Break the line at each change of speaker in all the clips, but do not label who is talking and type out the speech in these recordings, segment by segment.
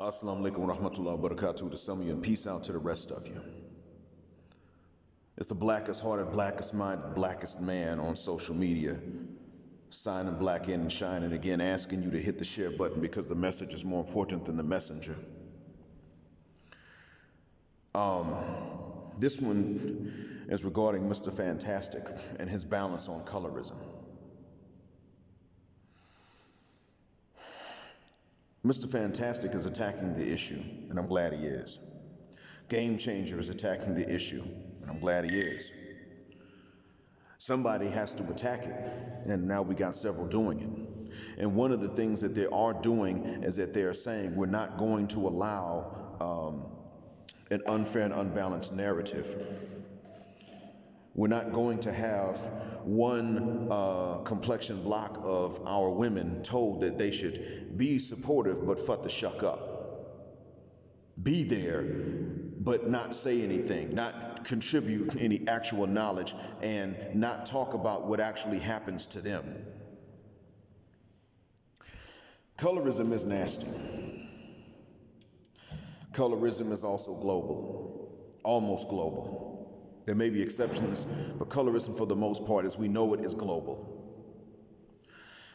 Assalamu alaikum wa rahmatullahi wa barakatuh to some of you, and peace out to the rest of you. It's the blackest hearted, blackest minded, blackest man on social media, signing black in and shining again, asking you to hit the share button because the message is more important than the messenger. This one is regarding Mr. Fantastic and his balance on colorism. Mr. Fantastic is attacking the issue, and I'm glad he is. Game Changer is attacking the issue, and I'm glad he is. Somebody has to attack it, and now we got several doing it. And one of the things that they are doing is that they are saying we're not going to allow an unfair and unbalanced narrative. We're not going to have one complexion block of our women told that they should be supportive but fuck the shuck up. Be there but not say anything, not contribute any actual knowledge, and not talk about what actually happens to them. Colorism is nasty. Colorism is also global, almost global. There may be exceptions, but colorism for the most part, as we know it, is global.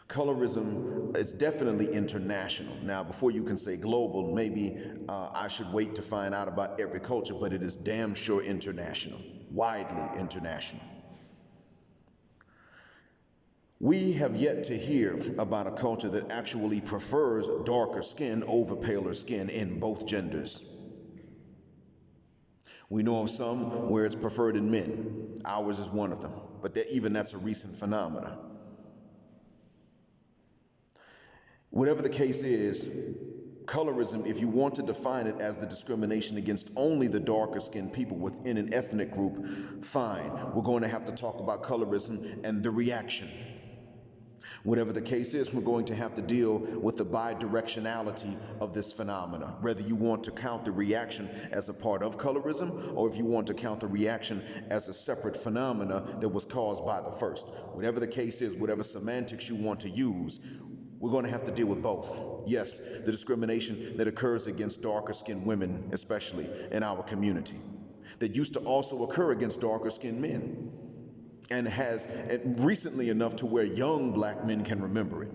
Colorism is definitely international. Now, before you can say global, maybe I should wait to find out about every culture, but it is damn sure international, widely international. We have yet to hear about a culture that actually prefers darker skin over paler skin in both genders. We know of some where it's preferred in men. Ours is one of them, but even that's a recent phenomenon. Whatever the case is, colorism, if you want to define it as the discrimination against only the darker skinned people within an ethnic group, fine. We're going to have to talk about colorism and the reaction. Whatever the case is, we're going to have to deal with the bidirectionality of this phenomena, whether you want to count the reaction as a part of colorism or if you want to count the reaction as a separate phenomena that was caused by the first. Whatever the case is, whatever semantics you want to use, we're going to have to deal with both. Yes, the discrimination that occurs against darker skinned women, especially in our community, that used to also occur against darker skinned men. And has recently enough to where young black men can remember it.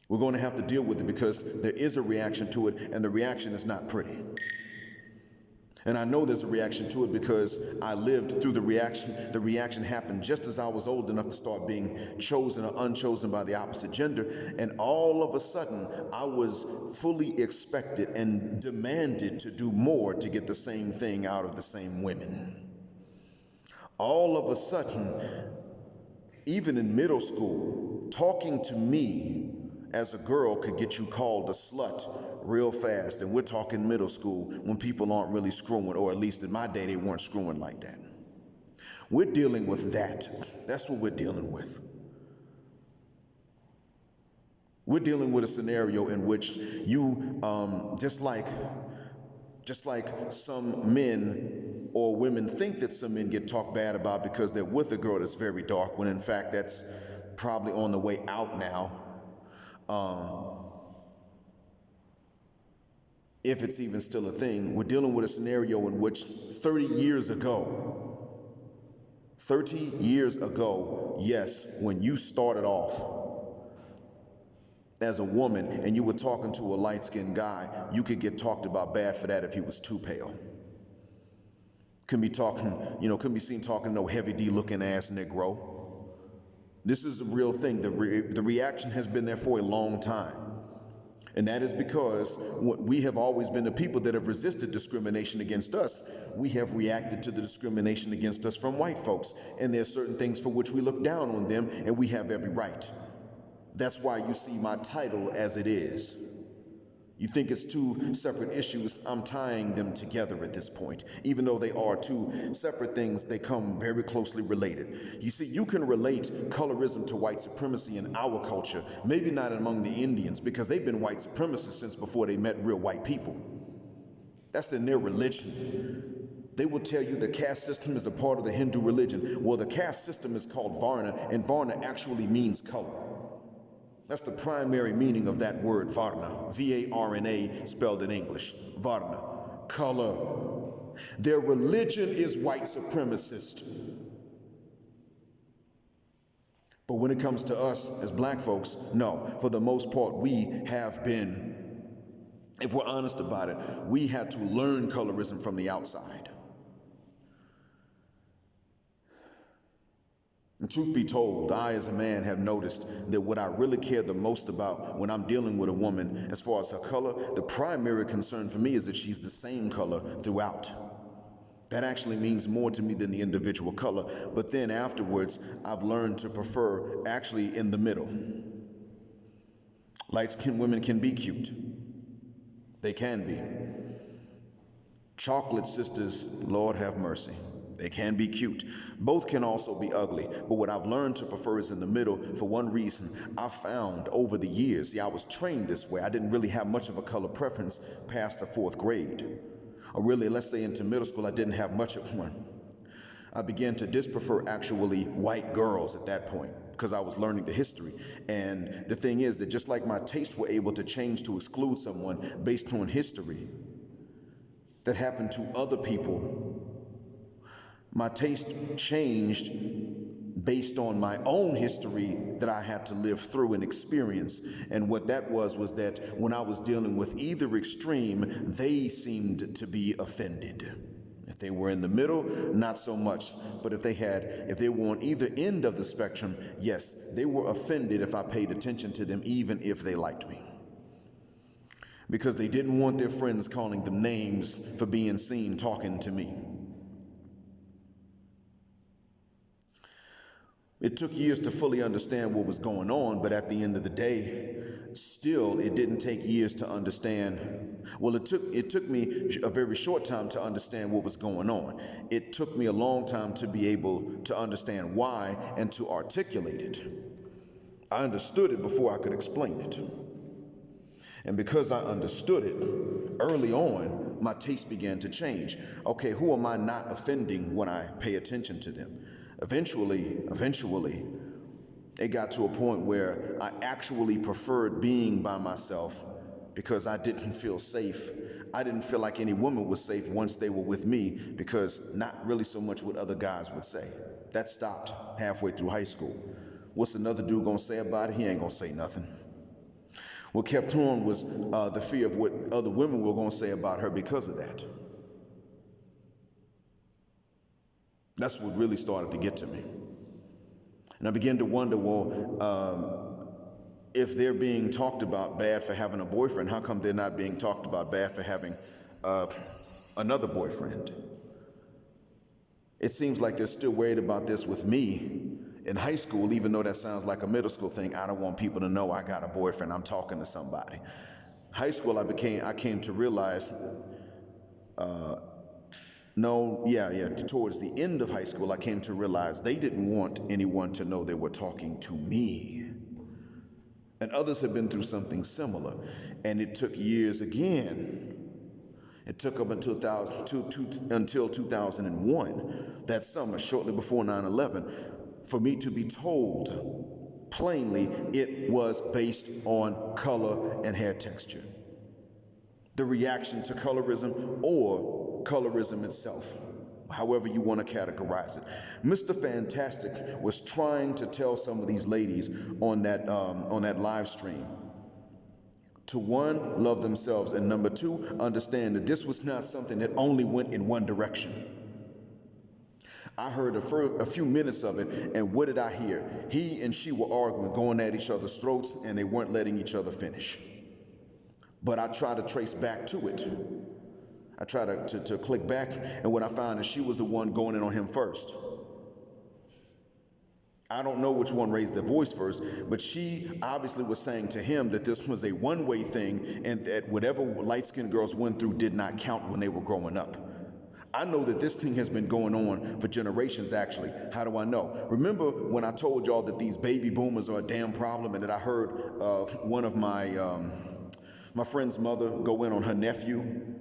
We're going to have to deal with it because there is a reaction to it, and the reaction is not pretty. And I know there's a reaction to it because I lived through the reaction. The reaction happened just as I was old enough to start being chosen or unchosen by the opposite gender. And all of a sudden, I was fully expected and demanded to do more to get the same thing out of the same women. All of a sudden, even in middle school, talking to me as a girl could get you called a slut real fast. And we're talking middle school when people aren't really screwing, or at least in my day, they weren't screwing like that. We're dealing with that. That's what we're dealing with. We're dealing with a scenario in which you, just like some men or women think that some men get talked bad about because they're with a girl that's very dark, when in fact that's probably on the way out now. If it's even still a thing, we're dealing with a scenario in which 30 years ago, yes, when you started off as a woman and you were talking to a light-skinned guy, you could get talked about bad for that if he was too pale. Couldn't be seen talking no heavy D looking ass Negro. This is a real thing. The reaction has been there for a long time. And that is because we have always been the people that have resisted discrimination against us. We have reacted to the discrimination against us from white folks. And there are certain things for which we look down on them, and we have every right. That's why you see my title as it is. You think it's two separate issues, I'm tying them together at this point. Even though they are two separate things, they come very closely related. You see, you can relate colorism to white supremacy in our culture, maybe not among the Indians, because they've been white supremacists since before they met real white people. That's in their religion. They will tell you the caste system is a part of the Hindu religion. Well, the caste system is called Varna, and Varna actually means color. That's the primary meaning of that word, Varna. V-A-R-N-A, spelled in English. Varna, color. Their religion is white supremacist. But when it comes to us as black folks, no. For the most part, we have been, if we're honest about it, we had to learn colorism from the outside. And truth be told, I as a man have noticed that what I really care the most about when I'm dealing with a woman as far as her color, the primary concern for me is that she's the same color throughout. That actually means more to me than the individual color. But then afterwards, I've learned to prefer actually in the middle. Light-skinned women can be cute. They can be. Chocolate sisters, Lord have mercy. They can be cute. Both can also be ugly. But what I've learned to prefer is in the middle for one reason. I found over the years, see, I was trained this way. I didn't really have much of a color preference past the 4th grade. Or really, let's say into middle school, I didn't have much of one. I began to disprefer actually white girls at that point because I was learning the history. And the thing is that just like my tastes were able to change to exclude someone based on history that happened to other people, my taste changed based on my own history that I had to live through and experience. And what that was that when I was dealing with either extreme, they seemed to be offended. If they were in the middle, not so much. But if they were on either end of the spectrum, yes, they were offended if I paid attention to them, even if they liked me. Because they didn't want their friends calling them names for being seen talking to me. It took years to fully understand what was going on, but at the end of the day, still, it didn't take years to understand. Well, it took me a very short time to understand what was going on. It took me a long time to be able to understand why and to articulate it. I understood it before I could explain it. And because I understood it, early on, my taste began to change. Okay, who am I not offending when I pay attention to them? Eventually, it got to a point where I actually preferred being by myself because I didn't feel safe. I didn't feel like any woman was safe once they were with me because not really so much what other guys would say. That stopped halfway through high school. What's another dude gonna say about it? He ain't gonna say nothing. What kept on was the fear of what other women were gonna say about her because of that. That's what really started to get to me. And I began to wonder, if they're being talked about bad for having a boyfriend, how come they're not being talked about bad for having another boyfriend? It seems like they're still worried about this with me in high school, even though that sounds like a middle school thing. I don't want people to know I got a boyfriend, I'm talking to somebody. High school, I came to realize towards the end of high school, I came to realize they didn't want anyone to know they were talking to me. And others have been through something similar. And it took years again. It took up until 2001, that summer, shortly before 9/11, for me to be told plainly it was based on color and hair texture. The reaction to colorism or colorism itself, however you want to categorize it. Mr. Fantastic was trying to tell some of these ladies on that live stream to, one, love themselves, and number two, understand that this was not something that only went in one direction. I heard a few minutes of it, and what did I hear? He and she were arguing, going at each other's throats, and they weren't letting each other finish. But I tried to trace back to it. I tried to click back, and what I found is she was the one going in on him first. I don't know which one raised their voice first, but she obviously was saying to him that this was a one-way thing and that whatever light-skinned girls went through did not count when they were growing up. I know that this thing has been going on for generations, actually. How do I know? Remember when I told y'all that these baby boomers are a damn problem, and that I heard one of my friend's mother go in on her nephew?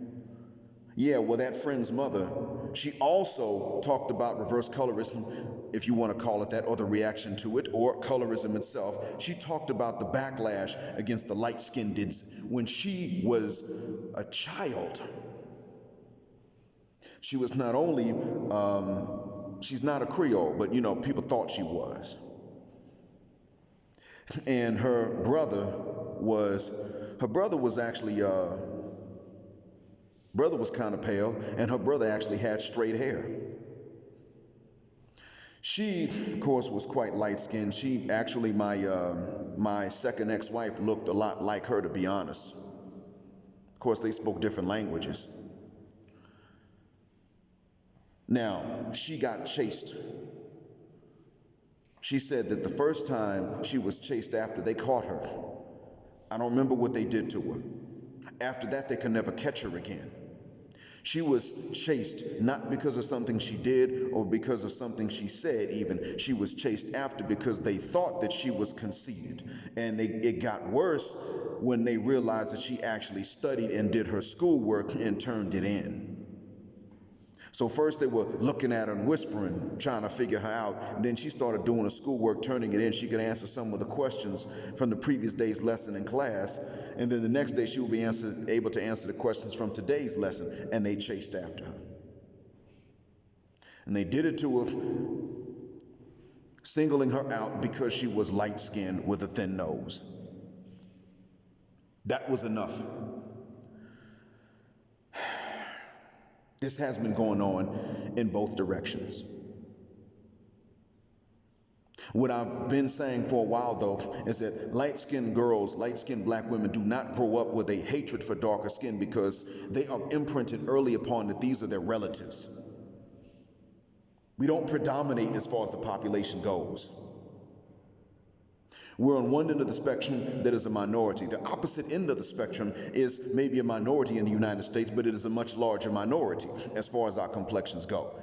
Yeah, well, that friend's mother, she also talked about reverse colorism if you want to call it that, or the reaction to it, or colorism itself. She talked about the backlash against the light-skinned when she was a child. She was not only, she's not a Creole, but people thought she was. And her brother was actually, brother was kind of pale, and her brother actually had straight hair. She, of course, was quite light-skinned. She actually, my second ex-wife looked a lot like her, to be honest. Of course, they spoke different languages. Now, she got chased. She said that the first time she was chased after, they caught her. I don't remember what they did to her. After that, they could never catch her again. She was chased not because of something she did or because of something she said even. She was chased after because they thought that she was conceited. And it got worse when they realized that she actually studied and did her schoolwork and turned it in. So first they were looking at her and whispering, trying to figure her out. Then she started doing her schoolwork, turning it in. She could answer some of the questions from the previous day's lesson in class. And then the next day she would be able to answer the questions from today's lesson. And they chased after her. And they did it to her, singling her out because she was light-skinned with a thin nose. That was enough. This has been going on in both directions. What I've been saying for a while, though, is that light-skinned girls, light-skinned black women do not grow up with a hatred for darker skin because they are imprinted early upon that these are their relatives. We don't predominate as far as the population goes. We're on one end of the spectrum that is a minority. The opposite end of the spectrum is maybe a minority in the United States, but it is a much larger minority as far as our complexions go.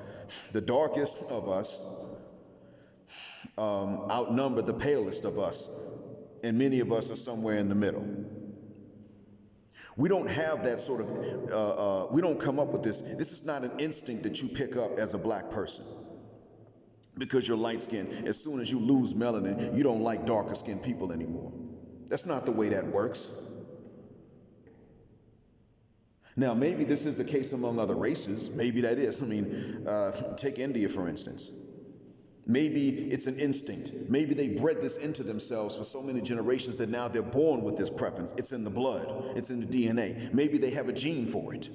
The darkest of us outnumber the palest of us, and many of us are somewhere in the middle. We don't have that sort of, we don't come up with this. This is not an instinct that you pick up as a black person. Because you're light-skinned, as soon as you lose melanin, you don't like darker-skinned people anymore. That's not the way that works. Now, maybe this is the case among other races. Maybe that is. Take India, for instance. Maybe it's an instinct. Maybe they bred this into themselves for so many generations that now they're born with this preference. It's in the blood. It's in the DNA. Maybe they have a gene for it.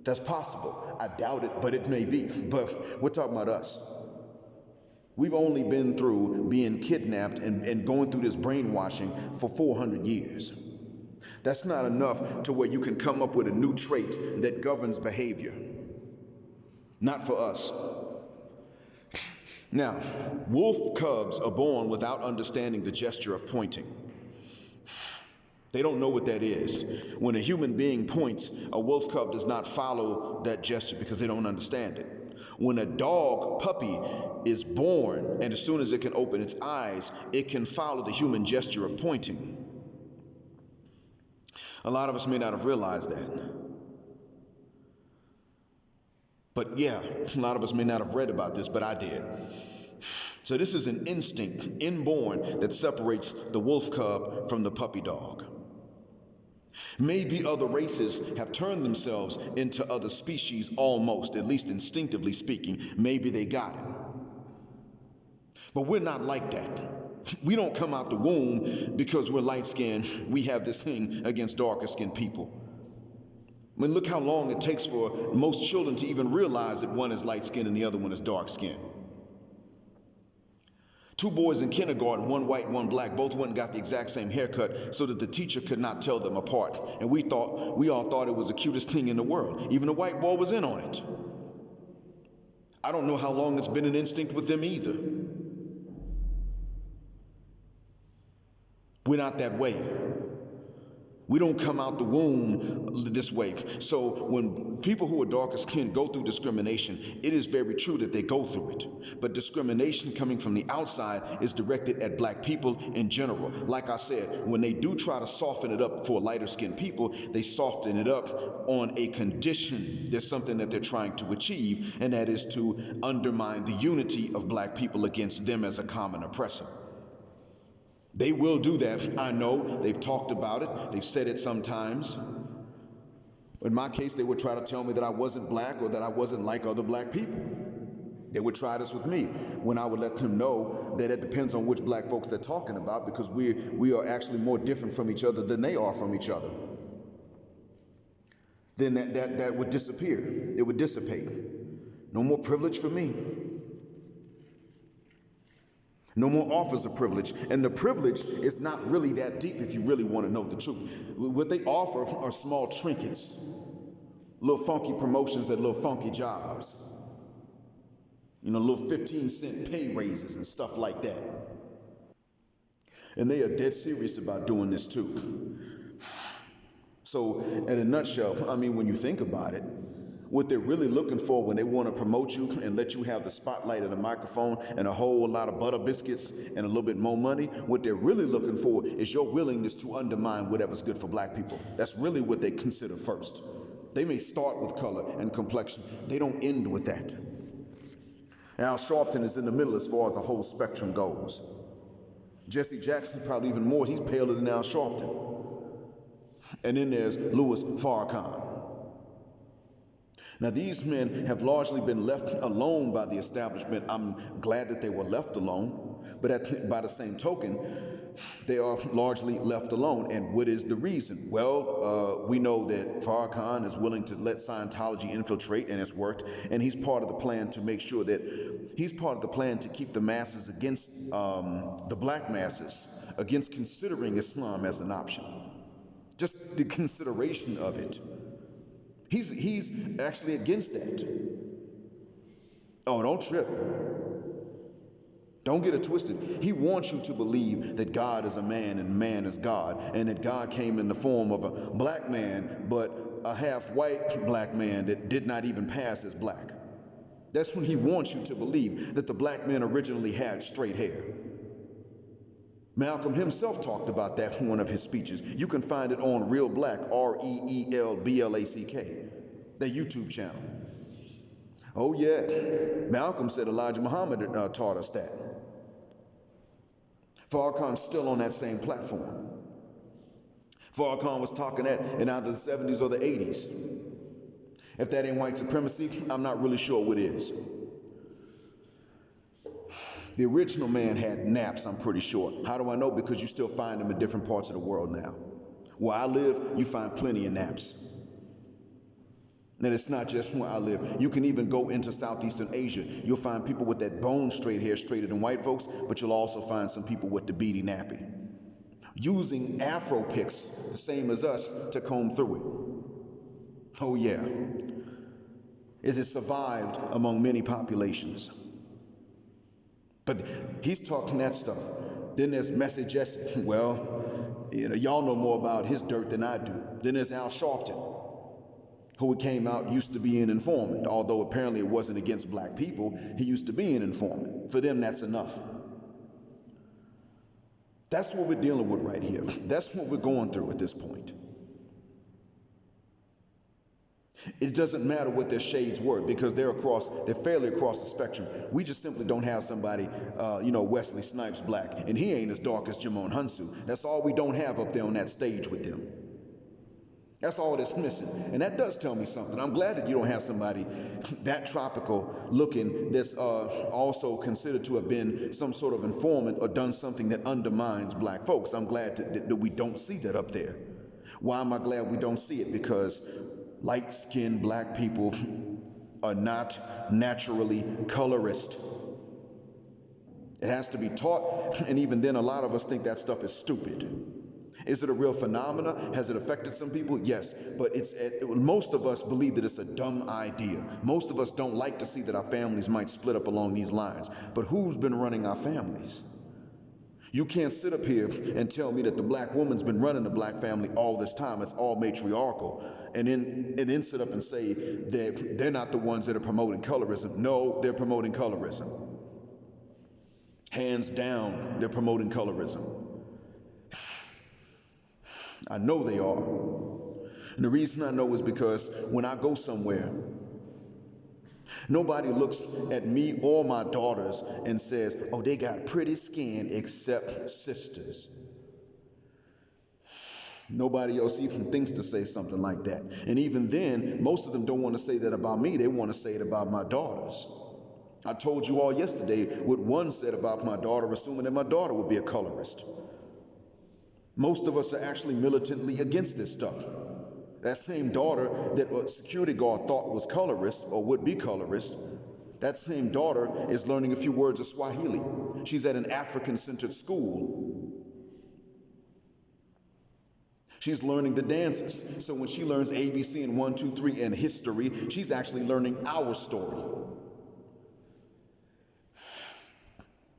That's possible. I doubt it, but it may be. But we're talking about us. We've only been through being kidnapped and going through this brainwashing for 400 years. That's not enough to where you can come up with a new trait that governs behavior. Not for us. Now, wolf cubs are born without understanding the gesture of pointing. They don't know what that is. When a human being points, a wolf cub does not follow that gesture because they don't understand it. When a dog puppy is born, and as soon as it can open its eyes, it can follow the human gesture of pointing. A lot of us may not have realized that. But yeah, a lot of us may not have read about this, but I did. So this is an instinct, inborn, that separates the wolf cub from the puppy dog. Maybe other races have turned themselves into other species almost, at least instinctively speaking. Maybe they got it. But we're not like that. We don't come out the womb because we're light-skinned. We have this thing against darker-skinned people. I mean, look how long it takes for most children to even realize that one is light-skinned and the other one is dark-skinned. 2 boys in kindergarten, one white, one black, both went and got the exact same haircut so that the teacher could not tell them apart. And we all thought it was the cutest thing in the world. Even the white boy was in on it. I don't know how long it's been an instinct with them either. We're not that way. We don't come out the womb this way. So when people who are darker skinned go through discrimination, it is very true that they go through it. But discrimination coming from the outside is directed at black people in general. Like I said, when they do try to soften it up for lighter skinned people, they soften it up on a condition. There's something that they're trying to achieve, and that is to undermine the unity of black people against them as a common oppressor. They will do that. I know. They've talked about it. They've said it sometimes. In my case, they would try to tell me that I wasn't black or that I wasn't like other black people. They would try this with me when I would let them know that it depends on which black folks they're talking about, because we are actually more different from each other than they are from each other. Then that would disappear. It would dissipate. No more privilege for me. No more offers of privilege. And the privilege is not really that deep if you really want to know the truth. What they offer are small trinkets, little funky promotions at little funky jobs, little 15-cent pay raises and stuff like that. And they are dead serious about doing this too. So in a nutshell, when you think about it, what they're really looking for when they want to promote you and let you have the spotlight and the microphone and a whole lot of butter biscuits and a little bit more money, what they're really looking for is your willingness to undermine whatever's good for black people. That's really what they consider first. They may start with color and complexion. They don't end with that. Al Sharpton is in the middle as far as the whole spectrum goes. Jesse Jackson, probably even more, he's paler than Al Sharpton. And then there's Louis Farrakhan. Now, these men have largely been left alone by the establishment. I'm glad that they were left alone, but by the same token, they are largely left alone. And what is the reason? Well, we know that Farrakhan is willing to let Scientology infiltrate, and it's worked. And he's part of the plan to make sure that he's part of the plan to keep the masses against the black masses, against considering Islam as an option. Just the consideration of it. He's actually against that. Oh, don't trip. Don't get it twisted. He wants you to believe that God is a man and man is God, and that God came in the form of a black man, but a half-white black man that did not even pass as black. That's when he wants you to believe that the black man originally had straight hair. Malcolm himself talked about that in one of his speeches. You can find it on Real Black, REELBLACK, their YouTube channel. Oh yeah, Malcolm said Elijah Muhammad taught us that. Farrakhan's still on that same platform. Farrakhan was talking that in either the 70s or the 80s. If that ain't white supremacy, I'm not really sure what is. The original man had naps, I'm pretty sure. How do I know? Because you still find them in different parts of the world now. Where I live, you find plenty of naps. And it's not just where I live. You can even go into Southeastern Asia. You'll find people with that bone straight hair straighter than white folks, but you'll also find some people with the beady nappy, using Afro picks, the same as us, to comb through it. Oh yeah. It has survived among many populations. But he's talking that stuff. Then there's Messy Jesse. Well, y'all know more about his dirt than I do. Then there's Al Sharpton, who came out used to be an informant, although apparently it wasn't against black people. He used to be an informant. For them, that's enough. That's what we're dealing with right here. That's what we're going through at this point. It doesn't matter what their shades were, because they're fairly across the spectrum. We just simply don't have somebody, Wesley Snipes black, and he ain't as dark as Jimon Hunsu. That's all we don't have up there on that stage with them. That's all that's missing. And that does tell me something. I'm glad that you don't have somebody that tropical looking that's also considered to have been some sort of informant or done something that undermines black folks. I'm glad that we don't see that up there. Why am I glad we don't see it? Because light-skinned black people are not naturally colorist. It has to be taught, and even then a lot of us think that stuff is stupid. Is it a real phenomena? Has it affected some people? Yes, but most of us believe that it's a dumb idea. Most of us don't like to see that our families might split up along these lines. But who's been running our families? You can't sit up here and tell me that the black woman's been running the black family all this time. It's all matriarchal. And then sit up and say that they're not the ones that are promoting colorism. No, they're promoting colorism. Hands down, they're promoting colorism. I know they are. And the reason I know is because when I go somewhere, nobody looks at me or my daughters and says, oh, they got pretty skin except sisters. Nobody else even thinks to say something like that. And even then, most of them don't want to say that about me. They want to say it about my daughters. I told you all yesterday what one said about my daughter, assuming that my daughter would be a colorist. Most of us are actually militantly against this stuff. That same daughter that a security guard thought was colorist or would be colorist, that same daughter is learning a few words of Swahili. She's at an African-centered school. She's learning the dances. So when she learns ABC and 1, 2, 3 and history, she's actually learning our story.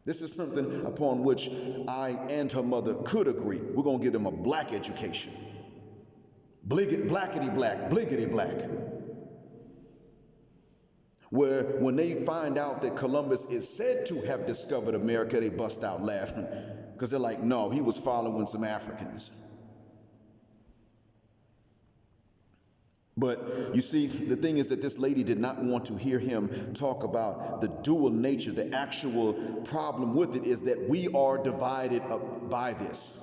This is something upon which I and her mother could agree. We're going to give them a black education. Blackety black, bliggity black. Where when they find out that Columbus is said to have discovered America, they bust out laughing. Because they're like, no, he was following some Africans. But you see, the thing is that this lady did not want to hear him talk about the dual nature. The actual problem with it is that we are divided up by this.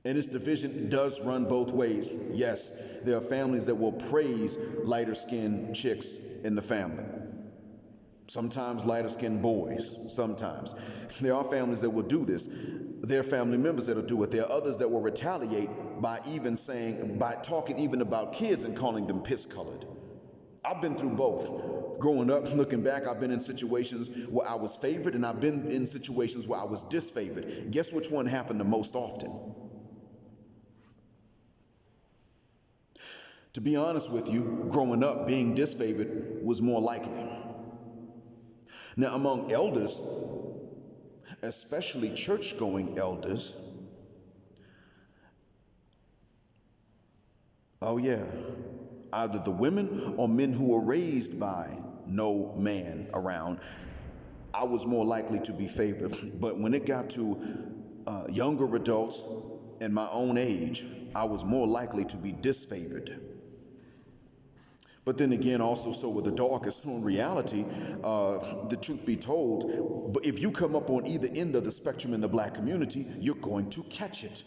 And this division does run both ways. Yes, there are families that will praise lighter-skinned chicks in the family. Sometimes lighter-skinned boys, sometimes. There are families that will do this. There are family members that will do it. There are others that will retaliate by talking even about kids and calling them piss-colored. I've been through both. Growing up, looking back, I've been in situations where I was favored and I've been in situations where I was disfavored. Guess which one happened the most often? To be honest with you, growing up, being disfavored was more likely. Now, among elders, especially church-going elders, oh yeah, either the women or men who were raised by no man around, I was more likely to be favored. But when it got to younger adults and my own age, I was more likely to be disfavored. But then again, also so with the darkest, so in reality, the truth be told, but if you come up on either end of the spectrum in the black community, you're going to catch it.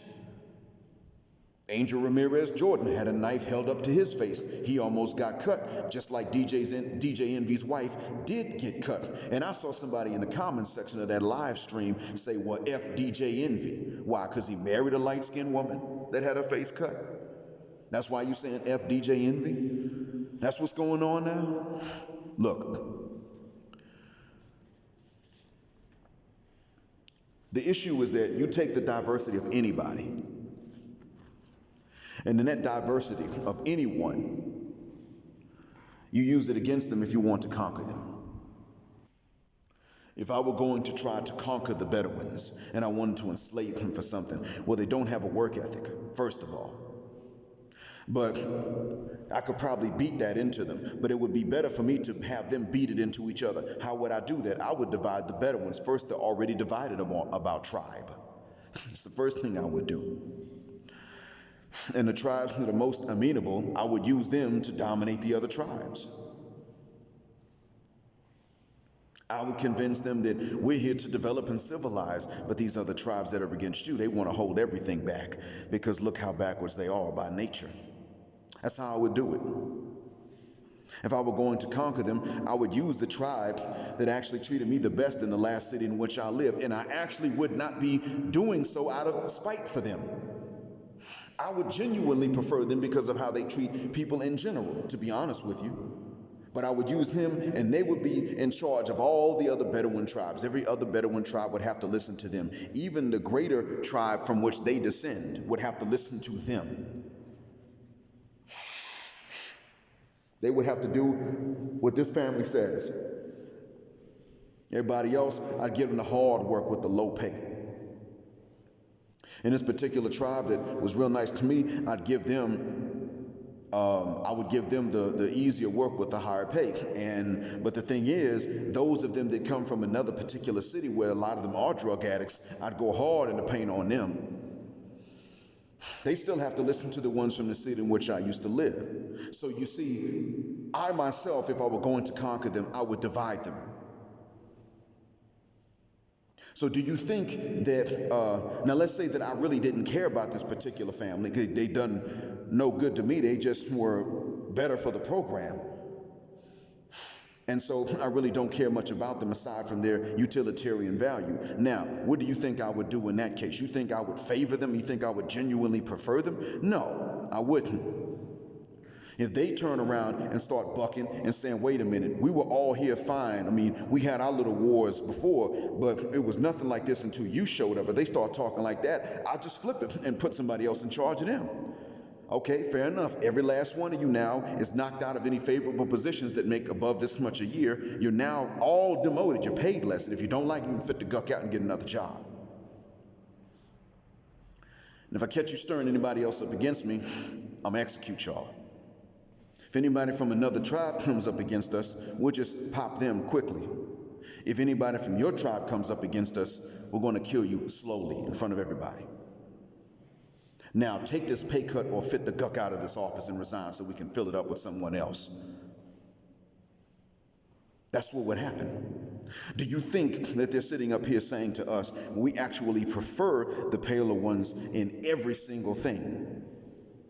Angel Ramirez Jordan had a knife held up to his face. He almost got cut, just like DJ Envy's wife did get cut. And I saw somebody in the comments section of that live stream say, well, F DJ Envy. Why? Because he married a light-skinned woman that had her face cut. That's why you saying F DJ Envy? That's what's going on now? Look, the issue is that you take the diversity of anybody, and in that diversity of anyone, you use it against them if you want to conquer them. If I were going to try to conquer the Bedouins and I wanted to enslave them for something, well, they don't have a work ethic, first of all. But I could probably beat that into them. But it would be better for me to have them beat it into each other. How would I do that? I would divide the Bedouins. First, they're already divided about tribe. It's the first thing I would do. And the tribes that are most amenable, I would use them to dominate the other tribes. I would convince them that we're here to develop and civilize, but these other tribes that are against you, they want to hold everything back because look how backwards they are by nature. That's how I would do it. If I were going to conquer them, I would use the tribe that actually treated me the best in the last city in which I lived, and I actually would not be doing so out of spite for them. I would genuinely prefer them because of how they treat people in general, to be honest with you. But I would use him, and they would be in charge of all the other Bedouin tribes. Every other Bedouin tribe would have to listen to them. Even the greater tribe from which they descend would have to listen to them. They would have to do what this family says. Everybody else, I'd give them the hard work with the low pay. In this particular tribe that was real nice to me, I would give them the easier work with the higher pay. But the thing is, those of them that come from another particular city where a lot of them are drug addicts, I'd go hard in the paint on them. They still have to listen to the ones from the city in which I used to live. So you see, I myself, if I were going to conquer them, I would divide them. So do you think that, now let's say that I really didn't care about this particular family, because they done no good to me, they just were better for the program. And so I really don't care much about them aside from their utilitarian value. Now, what do you think I would do in that case? You think I would favor them? You think I would genuinely prefer them? No, I wouldn't. If they turn around and start bucking and saying, wait a minute, we were all here fine. I mean, we had our little wars before, but it was nothing like this until you showed up. But they start talking like that, I'll just flip it and put somebody else in charge of them. Okay, fair enough. Every last one of you now is knocked out of any favorable positions that make above this much a year. You're now all demoted. You're paid less. And if you don't like it, you can fit the guck out and get another job. And if I catch you stirring anybody else up against me, I'm gonna execute y'all. If anybody from another tribe comes up against us, we'll just pop them quickly. If anybody from your tribe comes up against us, we're going to kill you slowly in front of everybody. Now, take this pay cut or fit the guck out of this office and resign so we can fill it up with someone else. That's what would happen. Do you think that they're sitting up here saying to us, we actually prefer the paler ones in every single thing?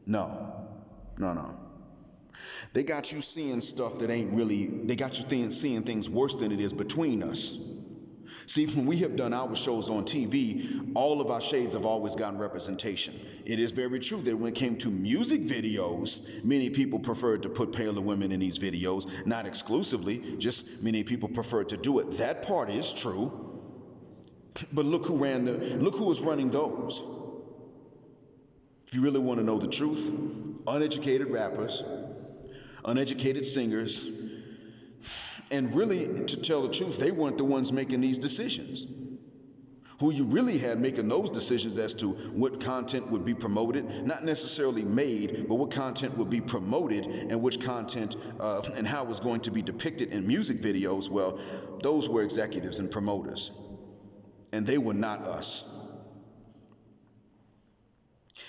No. They got you seeing stuff that ain't really, they got you seeing things worse than it is between us. See, when we have done our shows on TV, all of our shades have always gotten representation. It is very true that when it came to music videos, many people preferred to put paler women in these videos, not exclusively, just many people preferred to do it. That part is true. But look who was running those. If you really want to know the truth, uneducated rappers, uneducated singers, and really, to tell the truth, they weren't the ones making these decisions. Who you really had making those decisions as to what content would be promoted, not necessarily made, but what content would be promoted and which content and how it was going to be depicted in music videos, well, those were executives and promoters, and they were not us.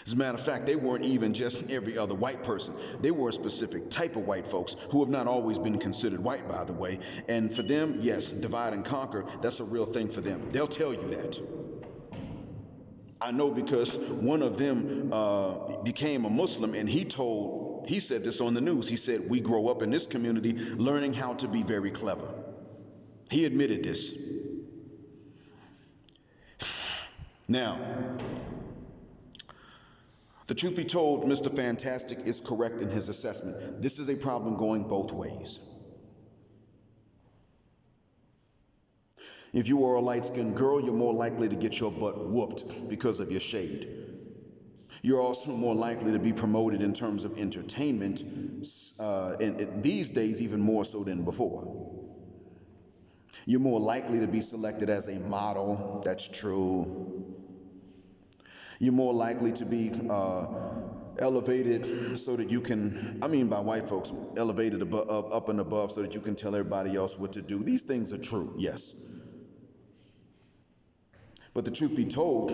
As a matter of fact, they weren't even just every other white person. They were a specific type of white folks who have not always been considered white, by the way. And for them, yes, divide and conquer, that's a real thing for them. They'll tell you that. I know because one of them became a Muslim, and he said this on the news. He said, we grow up in this community learning how to be very clever. He admitted this. Now, the truth be told, Mr. Fantastic is correct in his assessment. This is a problem going both ways. If you are a light-skinned girl, you're more likely to get your butt whooped because of your shade. You're also more likely to be promoted in terms of entertainment, and these days even more so than before. You're more likely to be selected as a model. That's true. You're more likely to be elevated so that you can, by white folks, elevated up and above so that you can tell everybody else what to do. These things are true, yes. But the truth be told,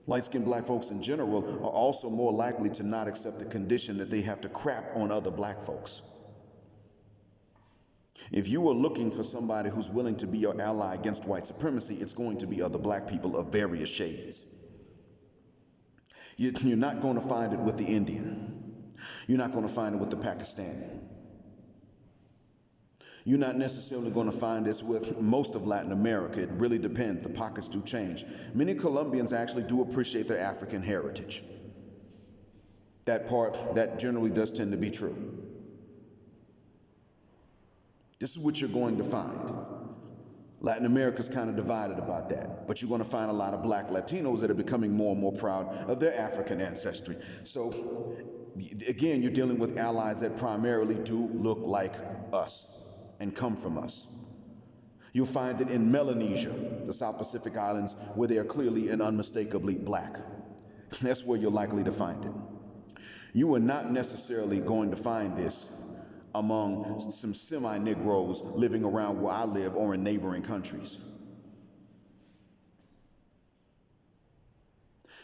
light-skinned black folks in general are also more likely to not accept the condition that they have to crap on other black folks. If you are looking for somebody who's willing to be your ally against white supremacy, it's going to be other black people of various shades. You're not going to find it with the Indian. You're not going to find it with the Pakistani. You're not necessarily going to find this with most of Latin America. It really depends. The pockets do change. Many Colombians actually do appreciate their African heritage. That generally does tend to be true. This is what you're going to find. Latin America's kind of divided about that, but you're going to find a lot of black Latinos that are becoming more and more proud of their African ancestry. So again, you're dealing with allies that primarily do look like us and come from us. You'll find it in Melanesia, the South Pacific Islands, where they are clearly and unmistakably black. That's where you're likely to find it. You are not necessarily going to find this among some semi-Negroes living around where I live or in neighboring countries.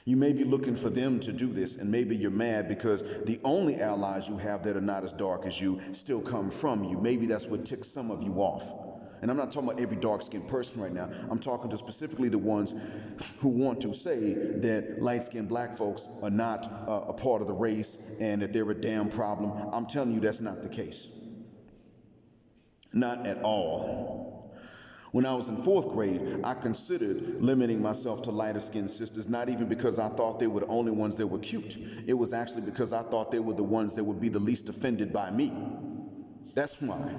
You may be looking for them to do this, and maybe you're mad because the only allies you have that are not as dark as you still come from you. Maybe that's what ticks some of you off. And I'm not talking about every dark-skinned person right now. I'm talking to specifically the ones who want to say that light-skinned black folks are not a part of the race and that they're a damn problem. I'm telling you that's not the case. Not at all. When I was in 4th grade, I considered limiting myself to lighter-skinned sisters, not even because I thought they were the only ones that were cute. It was actually because I thought they were the ones that would be the least offended by me. That's why.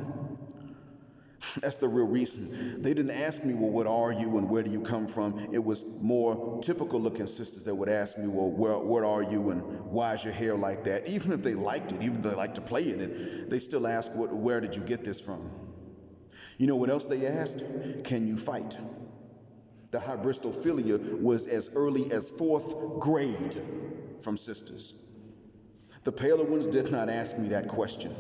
That's the real reason. They didn't ask me, well, what are you and where do you come from? It was more typical looking sisters that would ask me, well, what are you and why is your hair like that? Even if they liked it, even if they liked to play in it, they still ask, where did you get this from? You know what else they asked? Can you fight? The hybristophilia was as early as 4th grade from sisters. The paler ones did not ask me that question.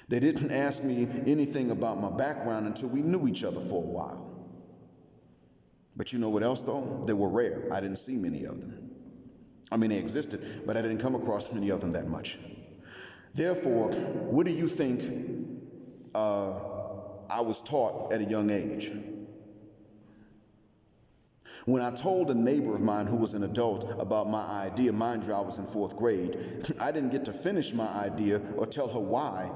They didn't ask me anything about my background until we knew each other for a while. But you know what else, though? They were rare. I didn't see many of them. I mean, they existed, but I didn't come across many of them that much. Therefore, what do you think I was taught at a young age? When I told a neighbor of mine who was an adult about my idea, mind you, I was in 4th grade, I didn't get to finish my idea or tell her why.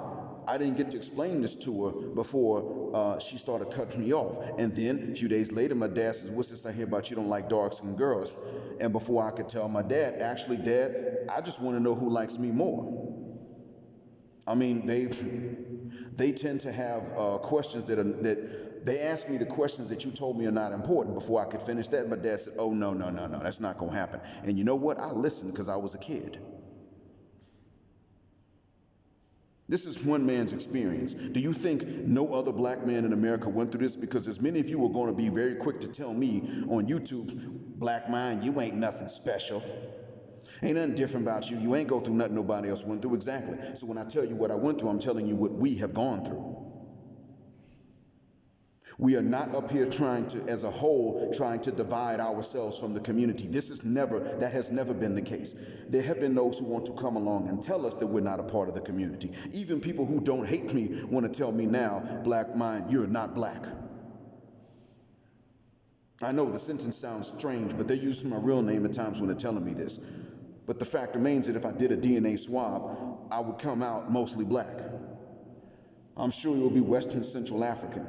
I didn't get to explain this to her before she started cutting me off. And then a few days later, my dad says, what's this I hear about you don't like dark-skinned girls? And before I could tell my dad, actually, Dad, I just want to know who likes me more. I mean, they tend to have questions that they ask me the questions that you told me are not important. Before I could finish that, my dad said, oh, no, that's not going to happen. And you know what? I listened because I was a kid. This is one man's experience. Do you think no other black man in America went through this? Because as many of you are going to be very quick to tell me on YouTube, black mind, you ain't nothing special. Ain't nothing different about you. You ain't go through nothing nobody else went through. Exactly. So when I tell you what I went through, I'm telling you what we have gone through. We are not up here as a whole, trying to divide ourselves from the community. That has never been the case. There have been those who want to come along and tell us that we're not a part of the community. Even people who don't hate me want to tell me now, black mind, you're not black. I know the sentence sounds strange, but they're using my real name at times when they're telling me this. But the fact remains that if I did a DNA swab, I would come out mostly black. I'm sure it will be Western Central African.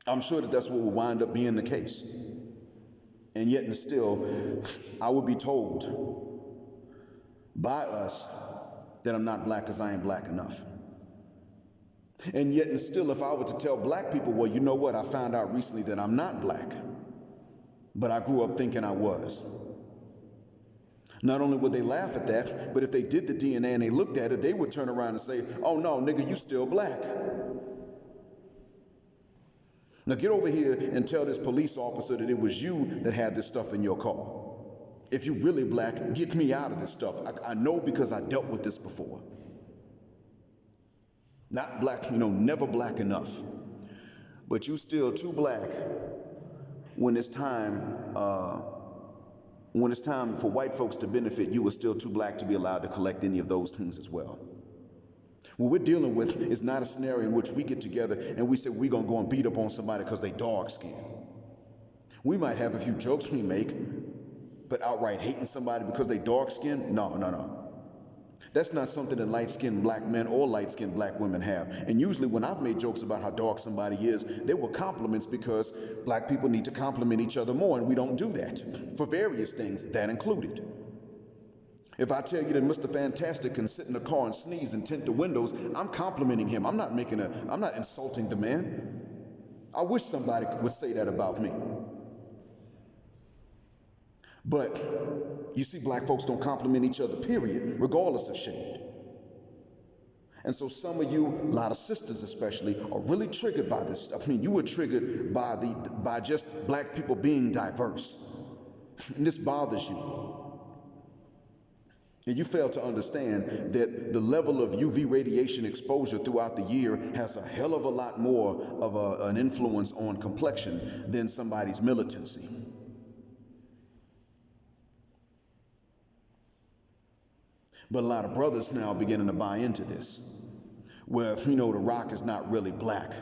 I'm sure that that's what will wind up being the case. And yet and still, I would be told by us that I'm not black because I ain't black enough. And yet and still, if I were to tell black people, well, you know what, I found out recently that I'm not black, but I grew up thinking I was. Not only would they laugh at that, but if they did the DNA and they looked at it, they would turn around and say, oh no, nigga, you still black. Now get over here and tell this police officer that it was you that had this stuff in your car. If you're really black, get me out of this stuff. I know because I dealt with this before. Not black, never black enough. But you still too black when it's time for white folks to benefit, you are still too black to be allowed to collect any of those things as well. What we're dealing with is not a scenario in which we get together and we say we're going to go and beat up on somebody because they dark-skinned. We might have a few jokes we make, but outright hating somebody because they dark-skinned? No. That's not something that light-skinned black men or light-skinned black women have. And usually when I've made jokes about how dark somebody is, they were compliments because black people need to compliment each other more, and we don't do that for various things, that included. If I tell you that Mr. Fantastic can sit in the car and sneeze and tint the windows, I'm complimenting him. I'm not insulting the man. I wish somebody would say that about me. But you see, black folks don't compliment each other, period, regardless of shade. And so some of you, a lot of sisters especially, are really triggered by this stuff. I mean, you were triggered by just black people being diverse. And this bothers you. And you fail to understand that the level of UV radiation exposure throughout the year has a hell of a lot more of an influence on complexion than somebody's militancy. But a lot of brothers now are beginning to buy into this, where, The Rock is not really black.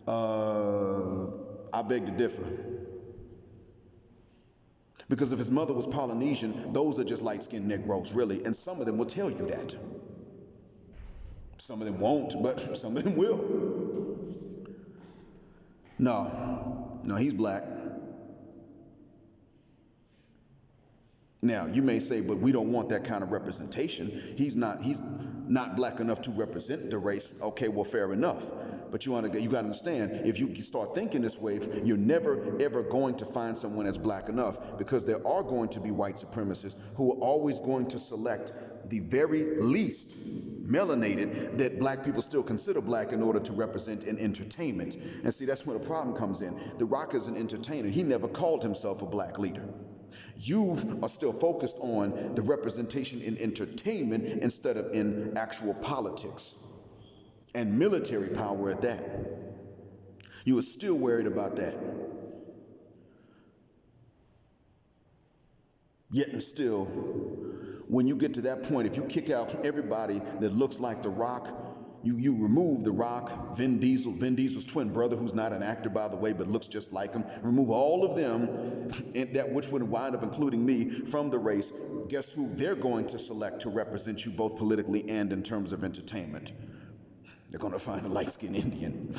I beg to differ. Because if his mother was Polynesian, those are just light-skinned Negroes, really, and some of them will tell you that. Some of them won't, but some of them will. No, he's black. Now, you may say, but we don't want that kind of representation. He's not black enough to represent the race. Okay, well, fair enough. But you got to understand, if you start thinking this way, you're never, ever going to find someone that's black enough, because there are going to be white supremacists who are always going to select the very least melanated that black people still consider black in order to represent in entertainment. And see, that's where the problem comes in. The Rock is an entertainer. He never called himself a black leader. You are still focused on the representation in entertainment instead of in actual politics and military power at that. You are still worried about that. Yet and still, when you get to that point, if you kick out everybody that looks like The Rock, you remove The Rock, Vin Diesel's twin brother, who's not an actor, by the way, but looks just like him, remove all of them, and that which would wind up including me, from the race, guess who they're going to select to represent you both politically and in terms of entertainment? They're going to find a light-skinned Indian.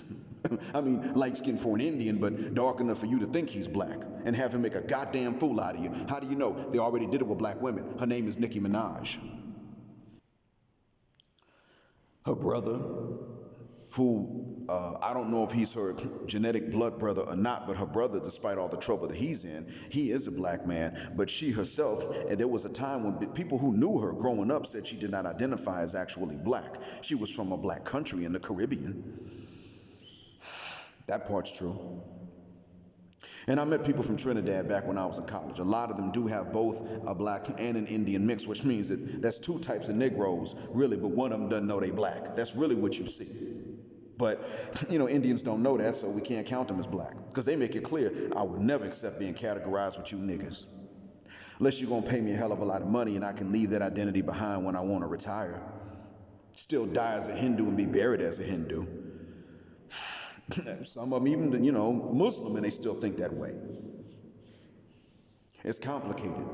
I mean, light-skinned for an Indian, but dark enough for you to think he's black, and have him make a goddamn fool out of you. How do you know? They already did it with black women. Her name is Nicki Minaj. Her brother, who I don't know if he's her genetic blood brother or not, but her brother, despite all the trouble that he's in, he is a black man. But she herself, and there was a time when people who knew her growing up said she did not identify as actually black. She was from a black country in the Caribbean. That part's true. And I met people from Trinidad back when I was in college. A lot of them do have both a black and an Indian mix, which means that that's two types of Negroes, really, but one of them doesn't know they black. That's really what you see. But, Indians don't know that, so we can't count them as black, because they make it clear, I would never accept being categorized with you niggas, unless you're going to pay me a hell of a lot of money and I can leave that identity behind when I want to retire. Still die as a Hindu and be buried as a Hindu. Some of them even, Muslim, and they still think that way. It's complicated.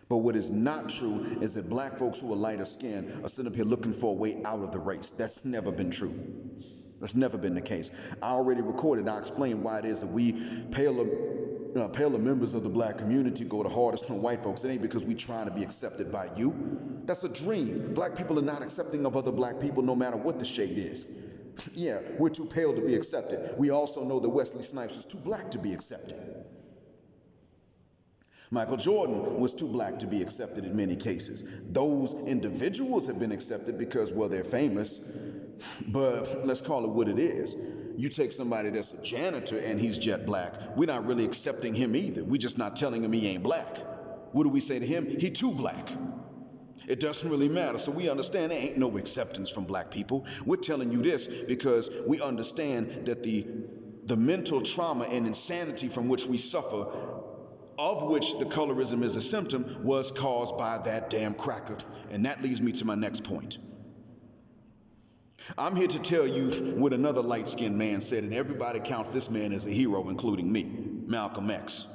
But what is not true is that black folks who are lighter skinned are sitting up here looking for a way out of the race. That's never been true. That's never been the case. I already recorded, I explained why it is that we paler members of the black community go the hardest on white folks. It ain't because we trying to be accepted by you. That's a dream. Black people are not accepting of other black people no matter what the shade is. Yeah, we're too pale to be accepted. We also know that Wesley Snipes was too black to be accepted. Michael Jordan was too black to be accepted in many cases. Those individuals have been accepted because, well, they're famous, but let's call it what it is. You take somebody that's a janitor and he's jet black, we're not really accepting him either. We're just not telling him he ain't black. What do we say to him? He too black. It doesn't really matter. So we understand there ain't no acceptance from black people. We're telling you this because we understand that the mental trauma and insanity from which we suffer, of which the colorism is a symptom, was caused by that damn cracker. And that leads me to my next point. I'm here to tell you what another light-skinned man said, and everybody counts this man as a hero, including me, Malcolm X.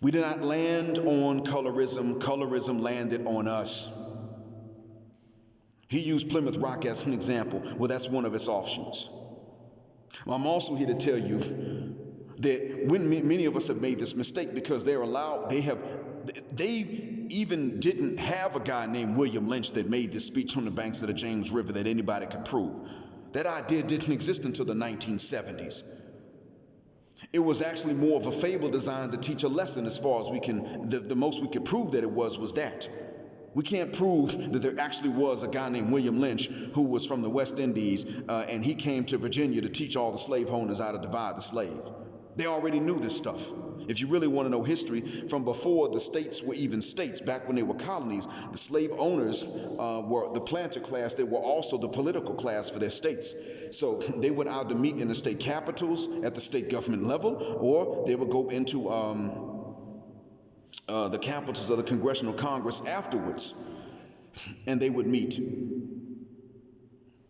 We did not land on colorism. Colorism landed on us. He used Plymouth Rock as an example. Well, that's one of its offshoots. Well, I'm also here to tell you that when many of us have made this mistake because they even didn't have a guy named William Lynch that made this speech on the banks of the James River that anybody could prove. That idea didn't exist until the 1970s. It was actually more of a fable designed to teach a lesson as far as we can, the most we could prove that it was that. We can't prove that there actually was a guy named William Lynch who was from the West Indies and he came to Virginia to teach all the slave owners how to divide the slave. They already knew this stuff. If you really want to know history, from before the states were even states, back when they were colonies, the slave owners were the planter class. They were also the political class for their states. So they would either meet in the state capitals at the state government level, or they would go into the capitals of the Congressional Congress afterwards, and they would meet.